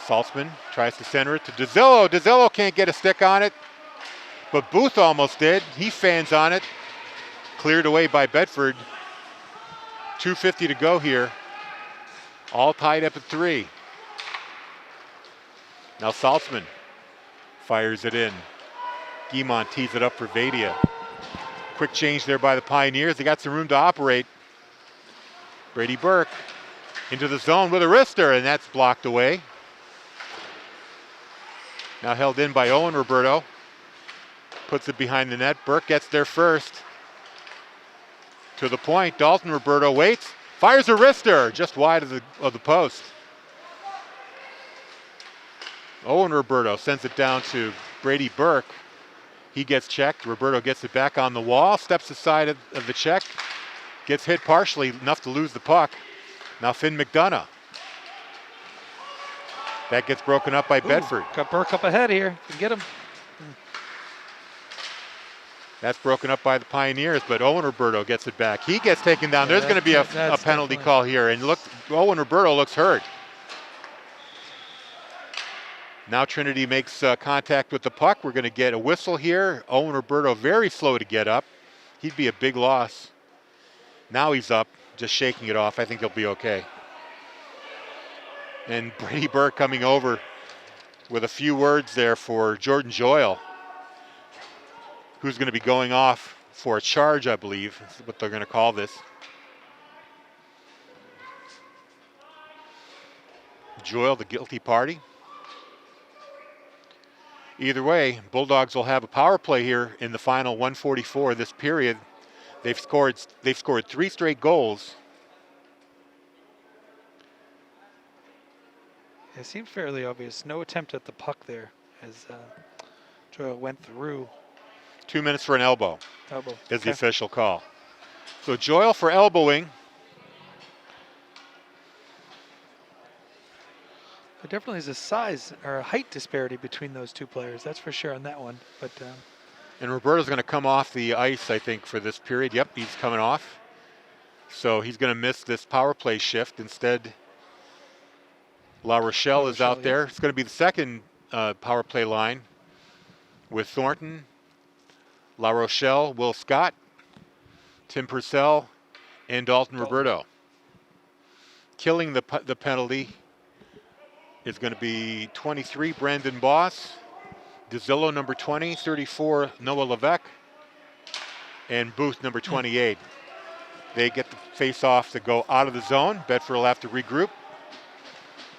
Saltzman tries to center it to DeZillo. DeZillo can't get a stick on it, but Booth almost did. He fans on it. Cleared away by Bedford. 2:50 to go here. All tied up at 3. Now Saltzman fires it in. Guimond tees it up for Vadia. Quick change there by the Pioneers. They got some room to operate. Brady Burke into the zone with a wrister, and that's blocked away. Now held in by Owen Roberto. Puts it behind the net. Burke gets there first. To the point, Dalton Roberto waits. Fires a wrister just wide of the post. Owen Roberto sends it down to Brady Burke. He gets checked. Roberto gets it back on the wall, steps aside of the check, gets hit partially, enough to lose the puck. Now Finn McDonough. That gets broken up by Bedford. Got Burke up ahead here. Can get him. That's broken up by the Pioneers, but Owen Roberto gets it back. He gets taken down. There's going to be a penalty call here, and look, Owen Roberto looks hurt. Now Trinity makes contact with the puck. We're going to get a whistle here. Owen Roberto very slow to get up. He'd be a big loss. Now he's up, just shaking it off. I think he'll be okay. And Brady Burke coming over with a few words there for Jordan Joyle, who's going to be going off for a charge, I believe. That's what they're going to call this. Joyle, the guilty party. Either way, Bulldogs will have a power play here in the final 1:44 of this period. They've scored 3 straight goals. It seemed fairly obvious. No attempt at the puck there as Joyle went through. 2 minutes for an elbow. Is the Okay. official call. So Joyle for elbowing. There definitely is a size or a height disparity between those two players. That's for sure on that one. But And Roberto's going to come off the ice, I think, for this period. Yep, he's coming off. So he's going to miss this power play shift. Instead, La Rochelle is out there. It's going to be the second power play line with Thornton, La Rochelle, Will Scott, Tim Purcell, and Dalton Roberto. Killing the penalty is going to be 23, Brandon Boss. DeZillo, number 20, 34, Noah Levesque, and Booth, number 28. They get the face-off to go out of the zone. Bedford will have to regroup.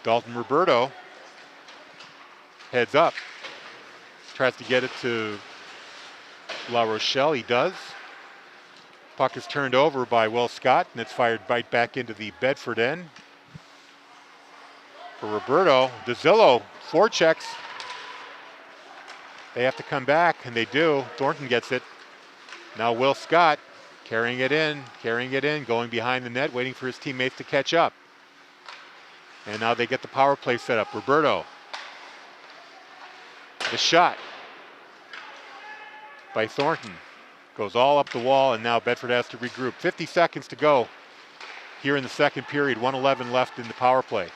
Dalton Roberto heads up. Tries to get it to La Rochelle. He does. Puck is turned over by Will Scott, and it's fired right back into the Bedford end. For Roberto, DeZillo, 4 checks. They have to come back, and they do. Thornton gets it. Now Will Scott carrying it in, going behind the net, waiting for his teammates to catch up. And now they get the power play set up. Roberto. The shot by Thornton goes all up the wall, and now Bedford has to regroup. 50 seconds to go here in the second period. 1:11 left in the power play.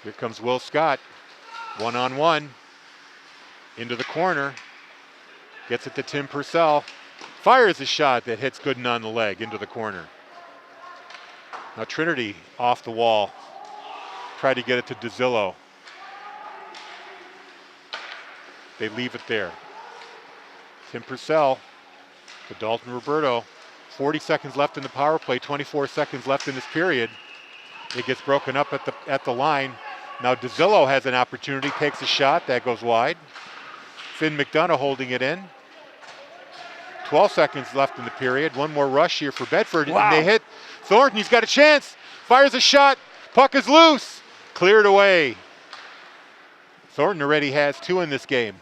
Here comes Will Scott, one-on-one, into the corner, gets it to Tim Purcell, fires a shot that hits Gooden on the leg into the corner. Now Trinity off the wall, tried to get it to DeZillo. They leave it there. Tim Purcell to Dalton Roberto. 40 seconds left in the power play, 24 seconds left in this period. It gets broken up at the line. Now DeZillo has an opportunity, takes a shot, that goes wide. Finn McDonough holding it in. 12 seconds left in the period. One more rush here for Bedford. Wow. And they hit Thornton, he's got a chance. Fires a shot, puck is loose. Cleared away. Thornton already has 2 in this game.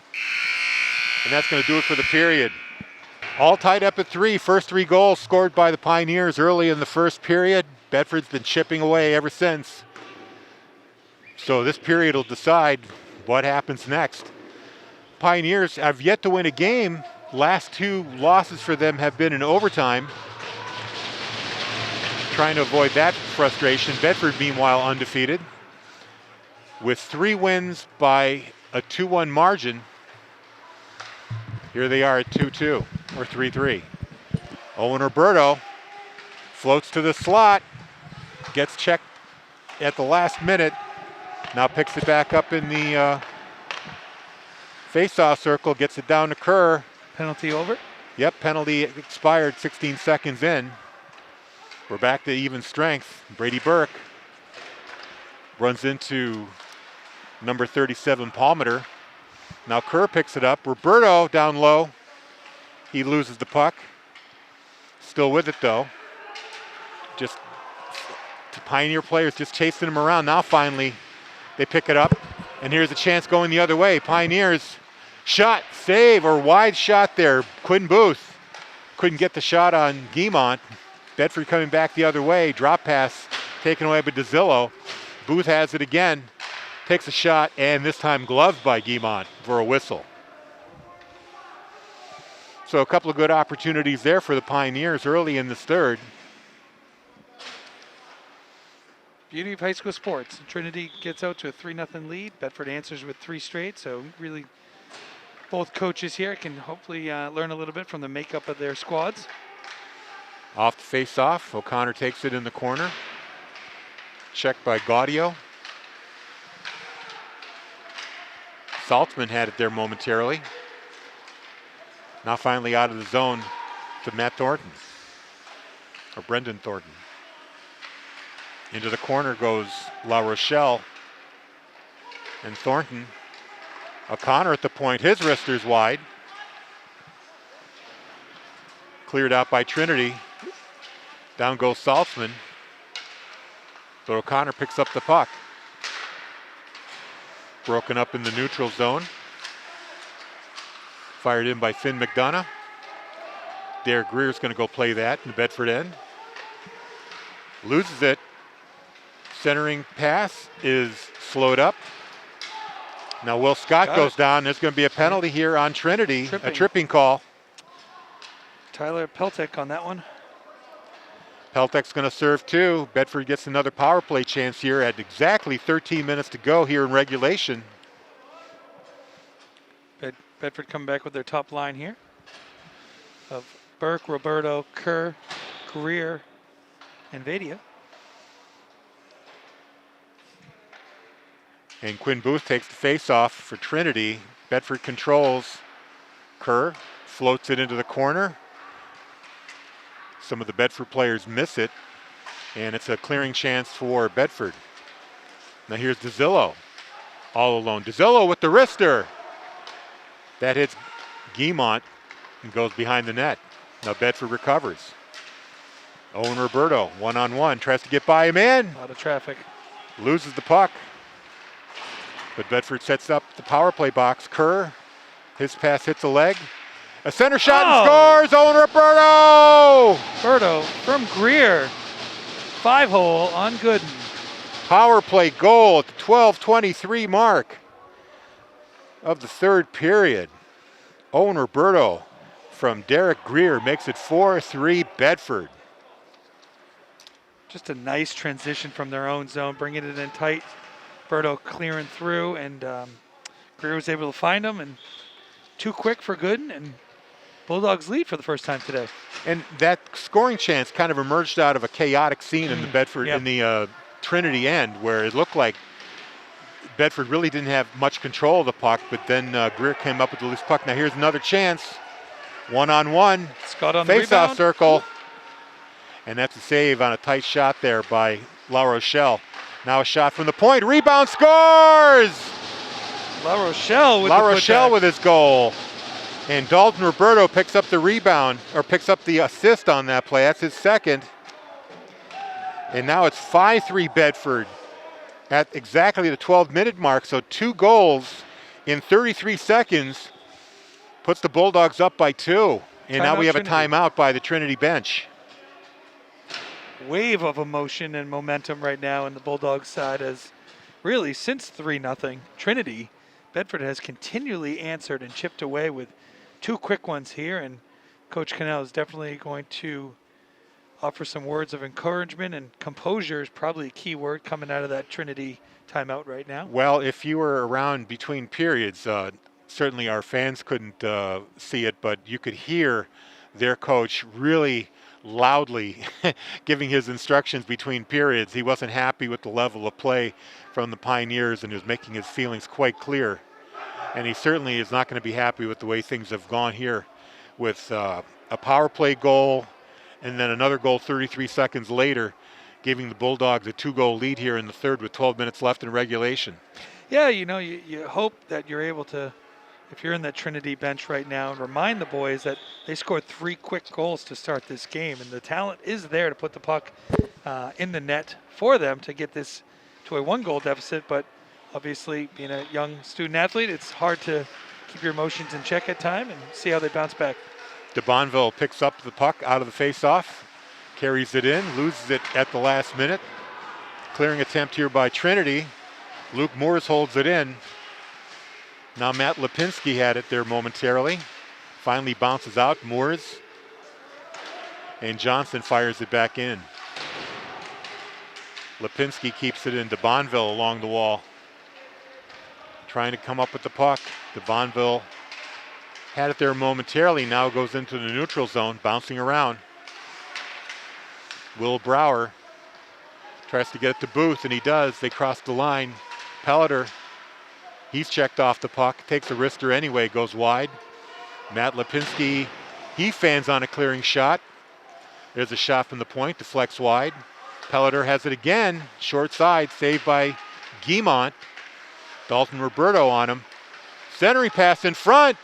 And that's going to do it for the period. All tied up at 3. First 3 goals scored by the Pioneers early in the first period. Bedford's been chipping away ever since. So this period will decide what happens next. Pioneers have yet to win a game. Last 2 losses for them have been in overtime. Trying to avoid that frustration. Bedford, meanwhile, undefeated, with 3 wins by a 2-1 margin. Here they are at 2-2 or 3-3. Owen Roberto floats to the slot, gets checked at the last minute. Now picks it back up in the face-off circle, gets it down to Kerr. Penalty over? Yep, penalty expired 16 seconds in. We're back to even strength. Brady Burke runs into number 37, Palmeter. Now Kerr picks it up. Roberto down low. He loses the puck. Still with it though. Just Pioneer players just chasing him around. Now finally they pick it up, and here's a chance going the other way. Pioneers shot, save, or wide shot there. Quinn Booth couldn't get the shot on Guimont. Bedford coming back the other way. Drop pass taken away by DeZillo. Booth has it again. Takes a shot, and this time gloved by Guimont for a whistle. So a couple of good opportunities there for the Pioneers early in this third. Beauty of high school sports. Trinity gets out to a 3-0 lead. Bedford answers with 3 straight. So really, both coaches here can hopefully learn a little bit from the makeup of their squads. Off the face-off, O'Connor takes it in the corner. Checked by Gaudio. Saltzman had it there momentarily. Now finally out of the zone to Matt Thornton, or Brendan Thornton. Into the corner goes La Rochelle and Thornton. O'Connor at the point, his wrister's wide. Cleared out by Trinity. Down goes Saltzman. But O'Connor picks up the puck. Broken up in the neutral zone. Fired in by Finn McDonough. Derek Greer's going to go play that in the Bedford end. Loses it. Centering pass is slowed up. Now Will Scott goes down. There's going to be a penalty here on Trinity, a tripping call. Tyler Peltek on that one. Peltek's going to serve 2. Bedford gets another power play chance here at exactly 13 minutes to go here in regulation. Bedford come back with their top line here of Burke, Roberto, Kerr, Greer, and Vadia. And Quinn Booth takes the face-off for Trinity. Bedford controls. Kerr floats it into the corner. Some of the Bedford players miss it, and it's a clearing chance for Bedford. Now here's DeZillo, all alone. DeZillo with the wrister. That hits Guimont and goes behind the net. Now Bedford recovers. Owen Roberto, one-on-one, tries to get by a man. A lot of traffic. Loses the puck. But Bedford sets up the power play box. Kerr, his pass hits a leg. A center shot and Oh. scores. Owen Roberto. Berto from Greer. 5-hole on Gooden. Power play goal at the 12:23 mark of the third period. Owen Roberto from Derek Greer makes it 4-3 Bedford. Just a nice transition from their own zone, bringing it in tight. Berto clearing through, and Greer was able to find him, and too quick for Gooden, and Bulldogs lead for the first time today. And that scoring chance kind of emerged out of a chaotic scene in the Bedford, yep. in the Trinity end, where it looked like Bedford really didn't have much control of the puck, but then Greer came up with the loose puck. Now here's another chance. One-on-one. Scott on the Face-off rebound. circle. And that's a save on a tight shot there by La Rochelle. Now a shot from the point. Rebound, scores! La Rochelle with La the Rochelle putback. with his goal. And Dalton Roberto picks up the rebound, or picks up the assist on that play. That's his second. And now it's 5-3 Bedford at exactly the 12-minute mark. So 2 goals in 33 seconds puts the Bulldogs up by 2. And now we have Trinity. a timeout by the Trinity bench. Wave of emotion and momentum right now in the Bulldogs side, as really since 3-0 Trinity, Bedford has continually answered and chipped away with 2 quick ones here, and Coach Cannell is definitely going to offer some words of encouragement, and composure is probably a key word coming out of that Trinity timeout right now. Well, if you were around between periods, certainly our fans couldn't see it, but you could hear their coach really loudly giving his instructions between periods. He wasn't happy with the level of play from the Pioneers and was making his feelings quite clear. And he certainly is not going to be happy with the way things have gone here with a power play goal and then another goal 33 seconds later, giving the Bulldogs a 2-goal lead here in the third with 12 minutes left in regulation. Yeah, you hope that you're able to, if you're in that Trinity bench right now, and remind the boys that they scored 3 quick goals to start this game, and the talent is there to put the puck in the net for them to get this to a 1-goal deficit. But obviously, being a young student athlete, it's hard to keep your emotions in check at time and see how they bounce back. De Bonville picks up the puck out of the face-off, carries it in, loses it at the last minute. Clearing attempt here by Trinity. Luke Moores holds it in. Now Matt Lipinski had it there momentarily. Finally bounces out, Moores. And Johnson fires it back in. Lipinski keeps it in. De Bonville along the wall, trying to come up with the puck. De Bonville had it there momentarily, now goes into the neutral zone, bouncing around. Will Brower tries to get it to Booth, and he does. They cross the line. Pelleter, he's checked off the puck, takes a wrister anyway, goes wide. Matt Lipinski, he fans on a clearing shot. There's a shot from the point, deflects wide. Pelleter has it again, short side, saved by Guimont. Dalton Roberto on him. Centering pass in front.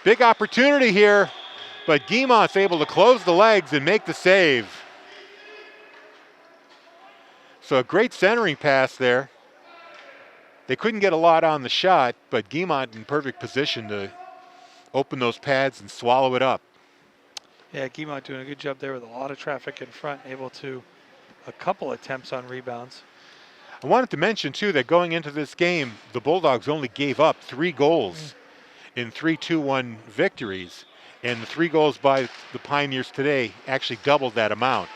Big opportunity here, but Guimont's able to close the legs and make the save. So a great centering pass there. They couldn't get a lot on the shot, but Guimont in perfect position to open those pads and swallow it up. Yeah, Guimont doing a good job there with a lot of traffic in front, able to a couple attempts on rebounds. I wanted to mention too that going into this game, the Bulldogs only gave up 3 goals in 3-2-1 victories, and the 3 goals by the Pioneers today actually doubled that amount.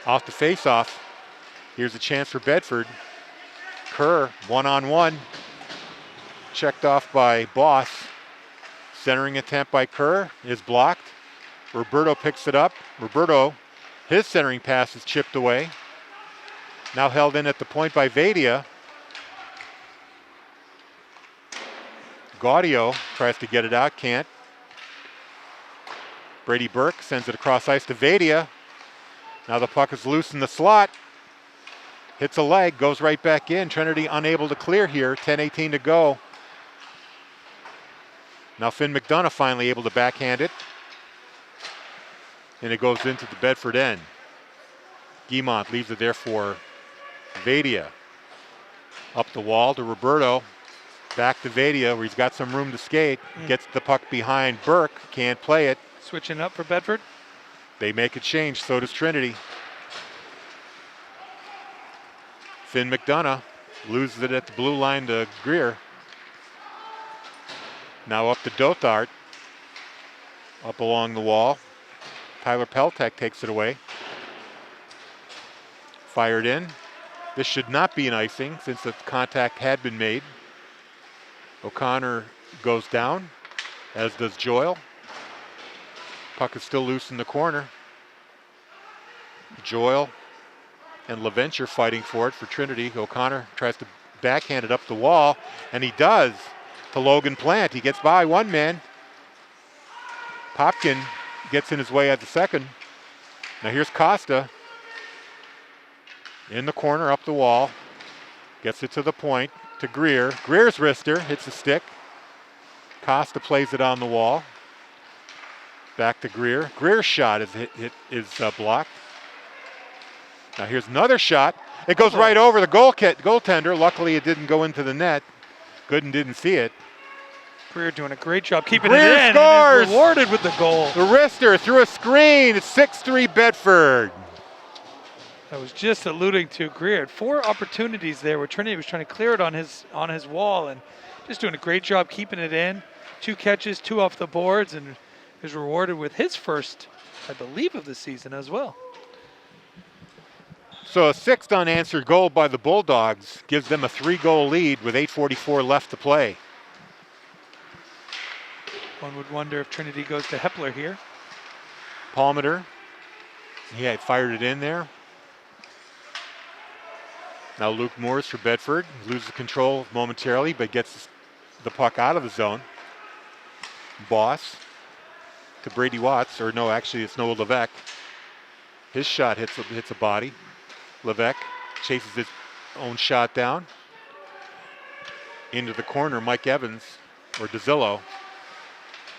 Off the face-off, here's a chance for Bedford. Kerr, 1-on-1, checked off by Boss. Centering attempt by Kerr is blocked. Roberto picks it up. Roberto, his centering pass is chipped away. Now held in at the point by Vadia. Gaudio tries to get it out, can't. Brady Burke sends it across ice to Vadia. Now the puck is loose in the slot. Hits a leg, goes right back in. Trinity unable to clear here, 10:18 to go. Now Finn McDonough finally able to backhand it. And it goes into the Bedford end. Guimont leaves it there for Vadia. Up the wall to Roberto. Back to Vadia, where he's got some room to skate. Gets the puck behind Burke. Can't play it. Switching up for Bedford. They make a change. So does Trinity. Finn McDonough loses it at the blue line to Greer. Now up to Dothart. Up along the wall. Tyler Peltek takes it away. Fired in. This should not be an icing since the contact had been made. O'Connor goes down, as does Joyle. Puck is still loose in the corner. Joyle and LaVenture fighting for it for Trinity. O'Connor tries to backhand it up the wall, and he does to Logan Plant. He gets by one man. Popkin gets in his way at the second. Now here's Costa. In the corner, up the wall. Gets it to the point, to Greer. Greer's wrister hits the stick. Costa plays it on the wall. Back to Greer. Greer's shot is blocked. Now here's another shot. It goes right over the goaltender. Luckily it didn't go into the net. Gooden didn't see it. Greer doing a great job keeping Greer it in. scores! And is rewarded with the goal. The wrister through a screen. It's 6-3 Bedford. I was just alluding to Greer had 4 opportunities there where Trinity was trying to clear it on his wall and just doing a great job keeping it in. 2 catches, 2 off the boards, and is rewarded with his first, I believe, of the season as well. So a 6th unanswered goal by the Bulldogs gives them a 3-goal lead with 8:44 left to play. One would wonder if Trinity goes to Hepler here. Palmater, he had fired it in there. Now Luke Morris for Bedford, loses control momentarily, but gets the puck out of the zone. Boss to Brady Watts, or no, actually it's Noah Levesque. His shot hits a body. Levesque chases his own shot down. Into the corner, Mike Evans, or DeZillo.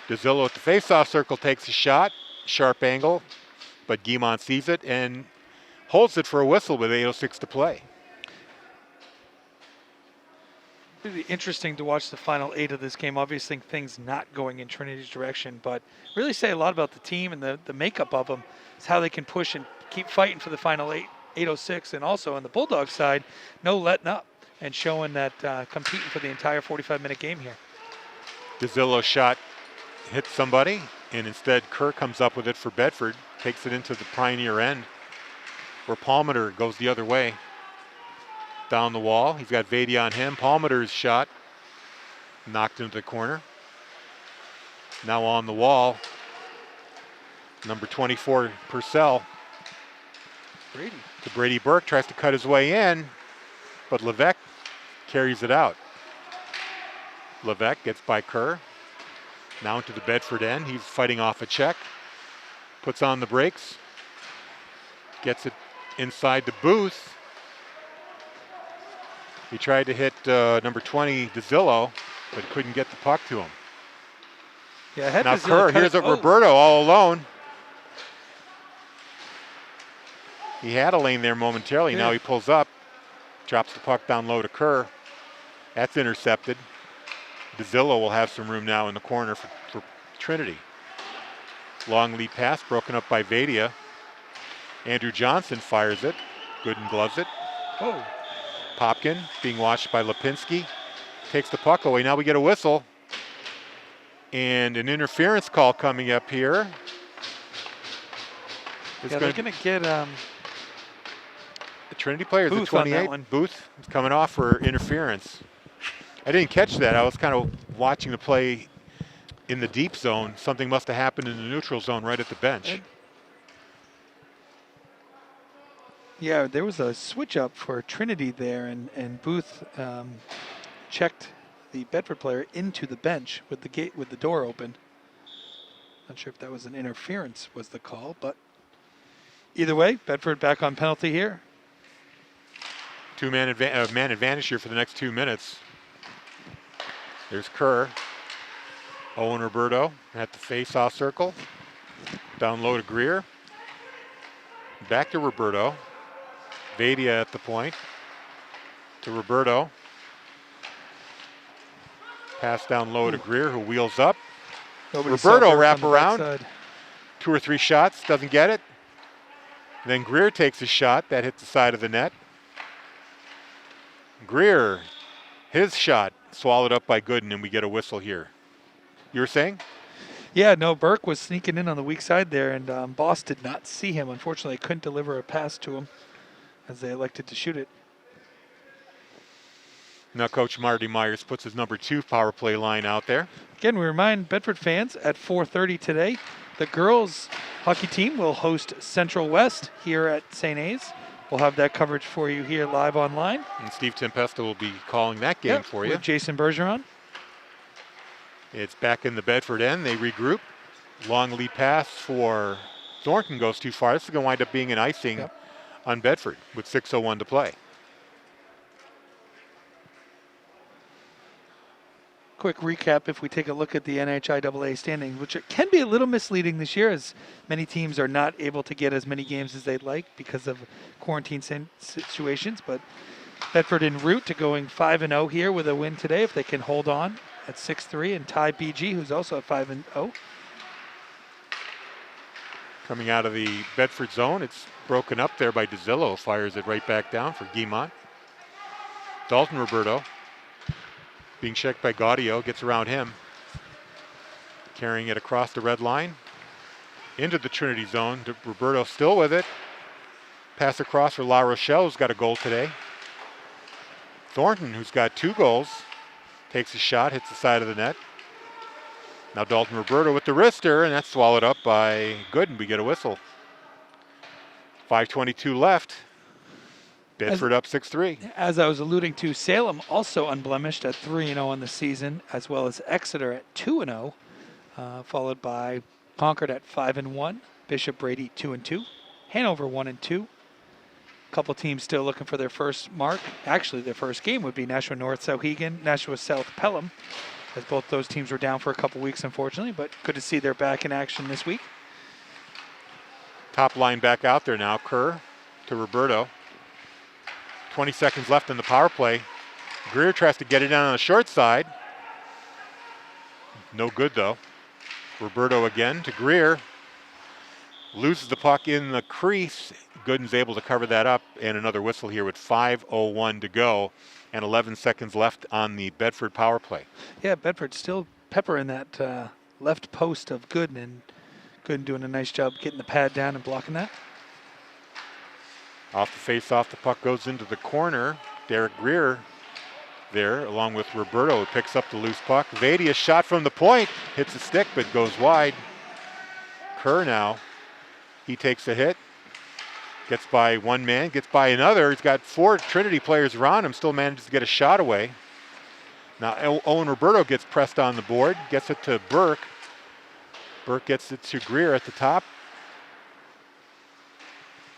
DeZillo at the face-off circle takes a shot, sharp angle, but Guimont sees it and holds it for a whistle with 8:06 to play. Really interesting to watch the final 8 of this game. Obviously things not going in Trinity's direction, but really say a lot about the team and the makeup of them. It's how they can push and keep fighting for the final 8:06, and also on the Bulldogs side, no letting up and showing that competing for the entire 45-minute game here. DeZillo's shot hits somebody, and instead Kerr comes up with it for Bedford, takes it into the Pioneer end, where Palmater goes the other way. Down the wall, he's got Vadia on him. Palmater's shot knocked into the corner. Now on the wall, number 24, Purcell. Brady. To Brady Burke, tries to cut his way in, but Levesque carries it out. Levesque gets by Kerr. Now into the Bedford end. He's fighting off a check. Puts on the brakes. Gets it inside to Booth. He tried to hit number 20, DeZillo, but couldn't get the puck to him. Yeah, now Kerr, here's Roberto all alone. He had a lane there momentarily. Yeah. Now he pulls up, drops the puck down low to Kerr. That's intercepted. DeZillo will have some room now in the corner for Trinity. Long lead pass broken up by Vadia. Andrew Johnson fires it. Gooden gloves it. Oh. Popkin being watched by Lipinski. Takes the puck away. Now we get a whistle. And an interference call coming up here. They're going to get the Trinity player, Booth the 28. Booth is coming off for interference. I didn't catch that. I was kind of watching the play in the deep zone. Something must have happened in the neutral zone right at the bench. Yeah, there was a switch up for Trinity there, and Booth checked the Bedford player into the bench with the door open. Not sure if that was an interference was the call, but either way, Bedford back on penalty here. Man advantage here for the next 2 minutes. There's Kerr. Owen Roberto at the face-off circle. Down low to Greer. Back to Roberto. Vadia at the point. To Roberto. Pass down low to Greer, who wheels up. Nobody saw Roberto Burke wrap on the around. backside. 2 or 3 shots, doesn't get it. Then Greer takes a shot that hits the side of the net. Greer, his shot swallowed up by Gooden, and we get a whistle here. You were saying? Yeah, no, Burke was sneaking in on the weak side there, and Boss did not see him. Unfortunately, couldn't deliver a pass to him as they elected to shoot it. Now Coach Marty Myers puts his number 2 power play line out there. Again, we remind Bedford fans at 4:30 today, the girls hockey team will host Central West here at St. A's. We'll have that coverage for you here live online. And Steve Tempesta will be calling that game for you. With Jason Bergeron. It's back in the Bedford end. They regroup. Long lead pass for Thornton goes too far. This is going to wind up being an icing on Bedford with 6:01 to play. Quick recap if we take a look at the NHIAA standings, which can be a little misleading this year as many teams are not able to get as many games as they'd like because of quarantine situations. But Bedford en route to going 5-0 here with a win today if they can hold on at 6-3 and tie BG, who's also at 5-0. Coming out of the Bedford zone, it's broken up there by DeZillo, fires it right back down for Guimont. Dalton Roberto being checked by Gaudio, gets around him. Carrying it across the red line into the Trinity zone. Roberto still with it. Pass across for La Rochelle, who's got a goal today. Thornton, who's got 2 goals, takes a shot, hits the side of the net. Now Dalton Roberto with the wrister, and that's swallowed up by Gooden. We get a whistle. 5:22 left. Bedford up 6-3. As I was alluding to, Salem also unblemished at 3-0 on the season, as well as Exeter at 2-0, followed by Concord at 5-1, Bishop Brady 2-2, Hanover 1-2. A couple teams still looking for their first mark. Actually, their first game would be Nashua North Souhegan, Nashua South Pelham, as both those teams were down for a couple weeks, unfortunately, but good to see they're back in action this week. Top line back out there now. Kerr to Roberto. 20 seconds left in the power play. Greer tries to get it down on the short side. No good though. Roberto again to Greer. Loses the puck in the crease. Gooden's able to cover that up, and another whistle here with 5:01 to go and 11 seconds left on the Bedford power play. Yeah, Bedford still peppering that left post of Gooden, and Gooden doing a nice job getting the pad down and blocking that. Off the face-off, the puck goes into the corner. Derek Greer there, along with Roberto, who picks up the loose puck. Vadia shot from the point, hits a stick, but goes wide. Kerr now, he takes a hit, gets by one man, gets by another. He's got 4 Trinity players around him, still manages to get a shot away. Now Owen Roberto gets pressed on the board, gets it to Burke. Burke gets it to Greer at the top.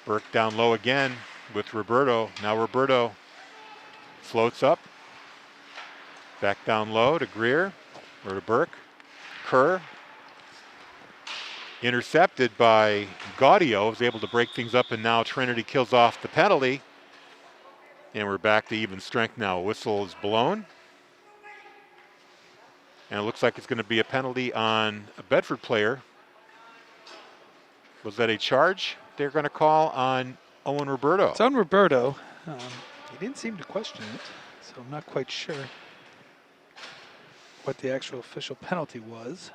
Burke down low again with Roberto. Now Roberto floats up. Back down low to Greer, or to Burke. Kerr. Intercepted by Gaudio, is able to break things up, and now Trinity kills off the penalty. And we're back to even strength now. A whistle is blown. And it looks like it's going to be a penalty on a Bedford player. Was that a charge they're going to call on Owen Roberto? It's on Roberto. He didn't seem to question it, so I'm not quite sure what the actual official penalty was.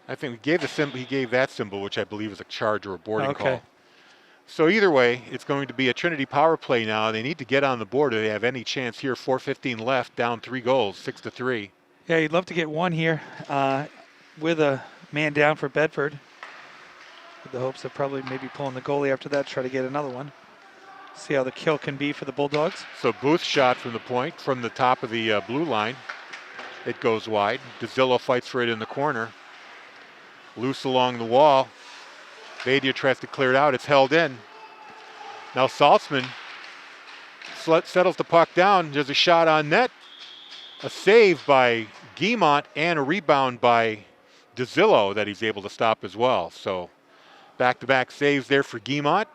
I think he gave that symbol, which I believe is a charge or a boarding Okay. call. So either way, it's going to be a Trinity power play now. They need to get on the board if they have any chance here. 4:15 left, down 3 goals, 6-3. Yeah, you'd love to get one here with a man down for Bedford, with the hopes of probably maybe pulling the goalie after that, try to get another one. See how the kill can be for the Bulldogs. So Booth shot from the point, from the top of the blue line. It goes wide. DeZillo fights for it in the corner. Loose along the wall. Vadia tries to clear it out. It's held in. Now Saltzman settles the puck down. There's a shot on net. A save by Guimont and a rebound by DeZillo that he's able to stop as well. So back-to-back saves there for Guimont.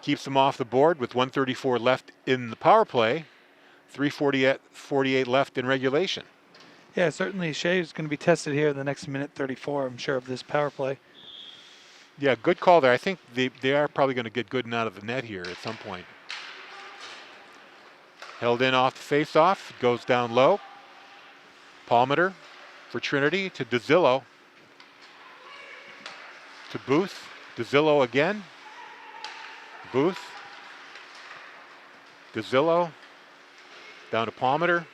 Keeps them off the board with 1:34 left in the power play. 3:48 left in regulation. Yeah, certainly Shea is going to be tested here in the next minute 34, I'm sure, of this power play. Yeah, good call there. I think they are probably going to get Gooden out of the net here at some point. Held in off the face-off, goes down low. Palmater for Trinity to DeZillo. To Booth. DeZillo again. Booth. DeZillo. Down to Palmater.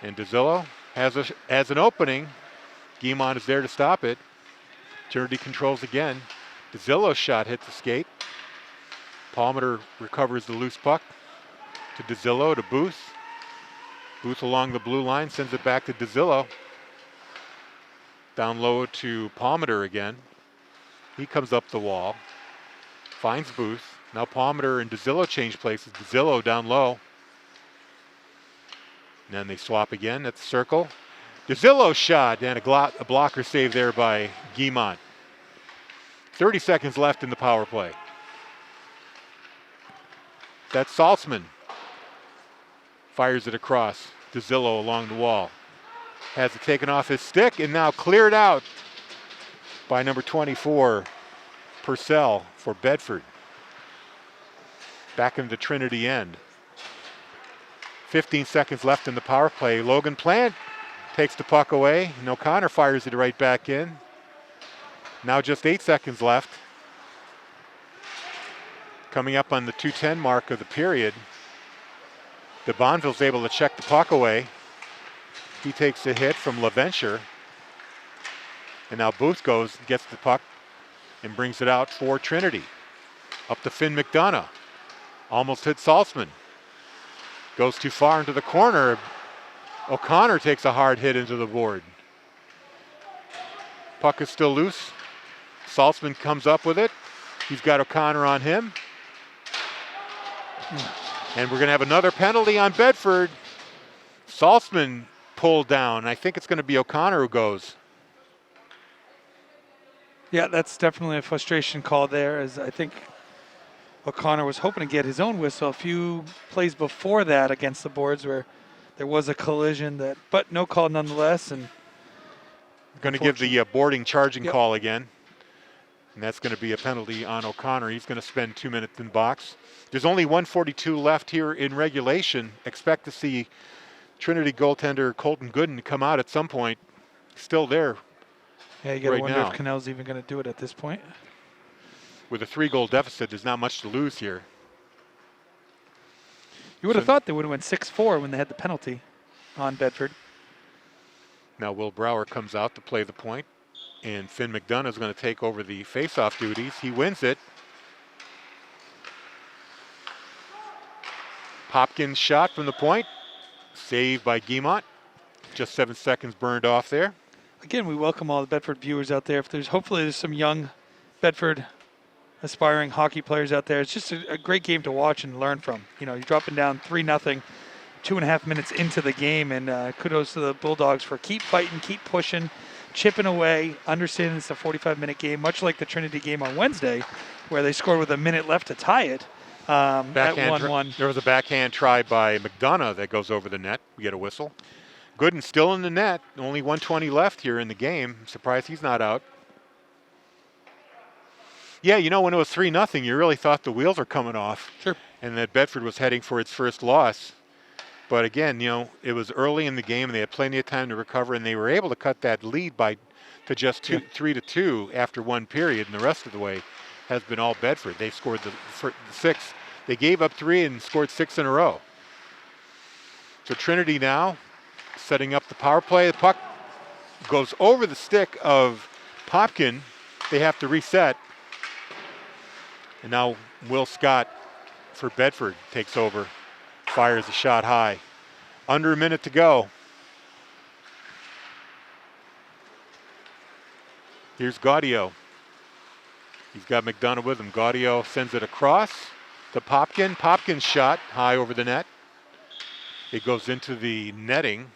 And DeZillo has an opening. Guimont is there to stop it. Trinity controls again. DeZillo's shot hits the skate. Palmater recovers the loose puck to DeZillo to Booth. Booth along the blue line sends it back to DeZillo. Down low to Palmater again. He comes up the wall. Finds Booth. Now Palmater and DeZillo change places. DeZillo down low. And then they swap again at the circle. DeZillo's shot and a blocker save there by Guimont. 30 seconds left in the power play. That's Saltzman. Fires it across. DeZillo along the wall. Has it taken off his stick and now cleared out by number 24, Purcell for Bedford. Back in the Trinity end. 15 seconds left in the power play. Logan Plant takes the puck away, and O'Connor fires it right back in. Now just 8 seconds left. Coming up on the 2:10 mark of the period. De Bonville's able to check the puck away. He takes a hit from LaVenture. And now Booth gets the puck and brings it out for Trinity. Up to Finn McDonough. Almost hit Saltzman. Goes too far into the corner. O'Connor takes a hard hit into the board. Puck is still loose. Saltzman comes up with it. He's got O'Connor on him. And we're going to have another penalty on Bedford. Saltzman pulled down. I think it's going to be O'Connor who goes. Yeah, that's definitely a frustration call there, as I think O'Connor was hoping to get his own whistle a few plays before that against the boards where there was a collision, but no call nonetheless. And going to give the boarding charging Yep. call again. And that's going to be a penalty on O'Connor. He's going to spend 2 minutes in box. There's only 1:42 left here in regulation. Expect to see Trinity goaltender Colton Gooden come out at some point. Still there. Yeah, you got to right wonder now. if Cannell's even going to do it at this point. With a 3-goal deficit, there's not much to lose here. You would have thought they would have went 6-4 when they had the penalty on Bedford. Now Will Brower comes out to play the point, and Finn McDonough is going to take over the face-off duties. He wins it. Hopkins shot from the point, saved by Guimont. Just 7 seconds burned off there. Again, we welcome all the Bedford viewers out there. Hopefully there's some young Bedford aspiring hockey players out there. It's just a great game to watch and learn from. You know, you're dropping down 3-0, 2.5 minutes into the game, and kudos to the Bulldogs for keep fighting, keep pushing, chipping away, understanding it's a 45-minute game, much like the Trinity game on Wednesday, where they scored with a minute left to tie it at 1-1. There was a backhand try by McDonough that goes over the net. We get a whistle. Gooden still in the net. Only 1:20 left here in the game. Surprised he's not out. Yeah, you know, when it was 3-0, you really thought the wheels were coming off. Sure. And that Bedford was heading for its first loss. But again, you know, it was early in the game and they had plenty of time to recover, and they were able to cut that lead to just 3-2 after one period, and the rest of the way has been all Bedford. They scored the 6. They gave up 3 and scored 6 in a row. So Trinity now setting up the power play. The puck goes over the stick of Popkin. They have to reset. And now Will Scott for Bedford takes over, fires a shot high. Under a minute to go. Here's Gaudio. He's got McDonough with him. Gaudio sends it across to Popkin. Popkin's shot high over the net. It goes into the netting,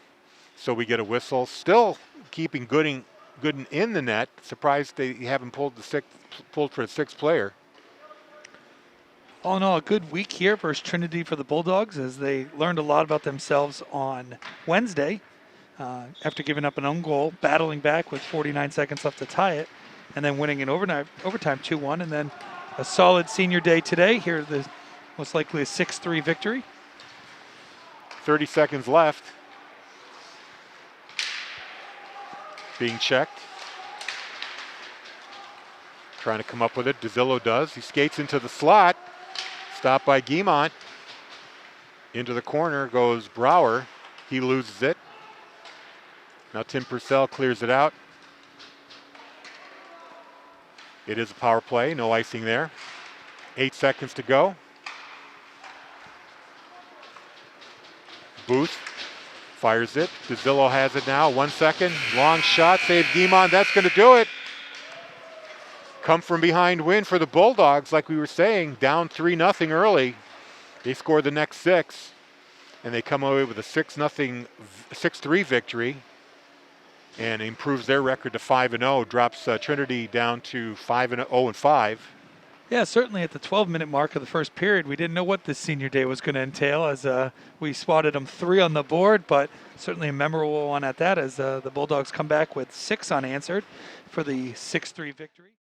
so we get a whistle. Still keeping Gooden in the net. Surprised they haven't pulled for a 6th player. All in all, a good week here versus Trinity for the Bulldogs as they learned a lot about themselves on Wednesday after giving up an own goal, battling back with 49 seconds left to tie it, and then winning in overtime 2-1, and then a solid senior day today. Here, the most likely a 6-3 victory. 30 seconds left. Being checked. Trying to come up with it. DeZillo does. He skates into the slot. Stopped by Guimont. Into the corner goes Brower. He loses it. Now Tim Purcell clears it out. It is a power play. No icing there. 8 seconds to go. Booth fires it. DeZillo has it now. 1 second. Long shot. Save Guimont. That's going to do it. Come from behind win for the Bulldogs, like we were saying, down 3-0 early. They score the next 6, and they come away with a 6-3 victory, and improves their record to 5-0. Drops Trinity down to 0-5. Yeah, certainly at the 12-minute mark of the first period, we didn't know what this senior day was going to entail as we spotted them 3 on the board, but certainly a memorable one at that as the Bulldogs come back with 6 unanswered for the 6-3 victory.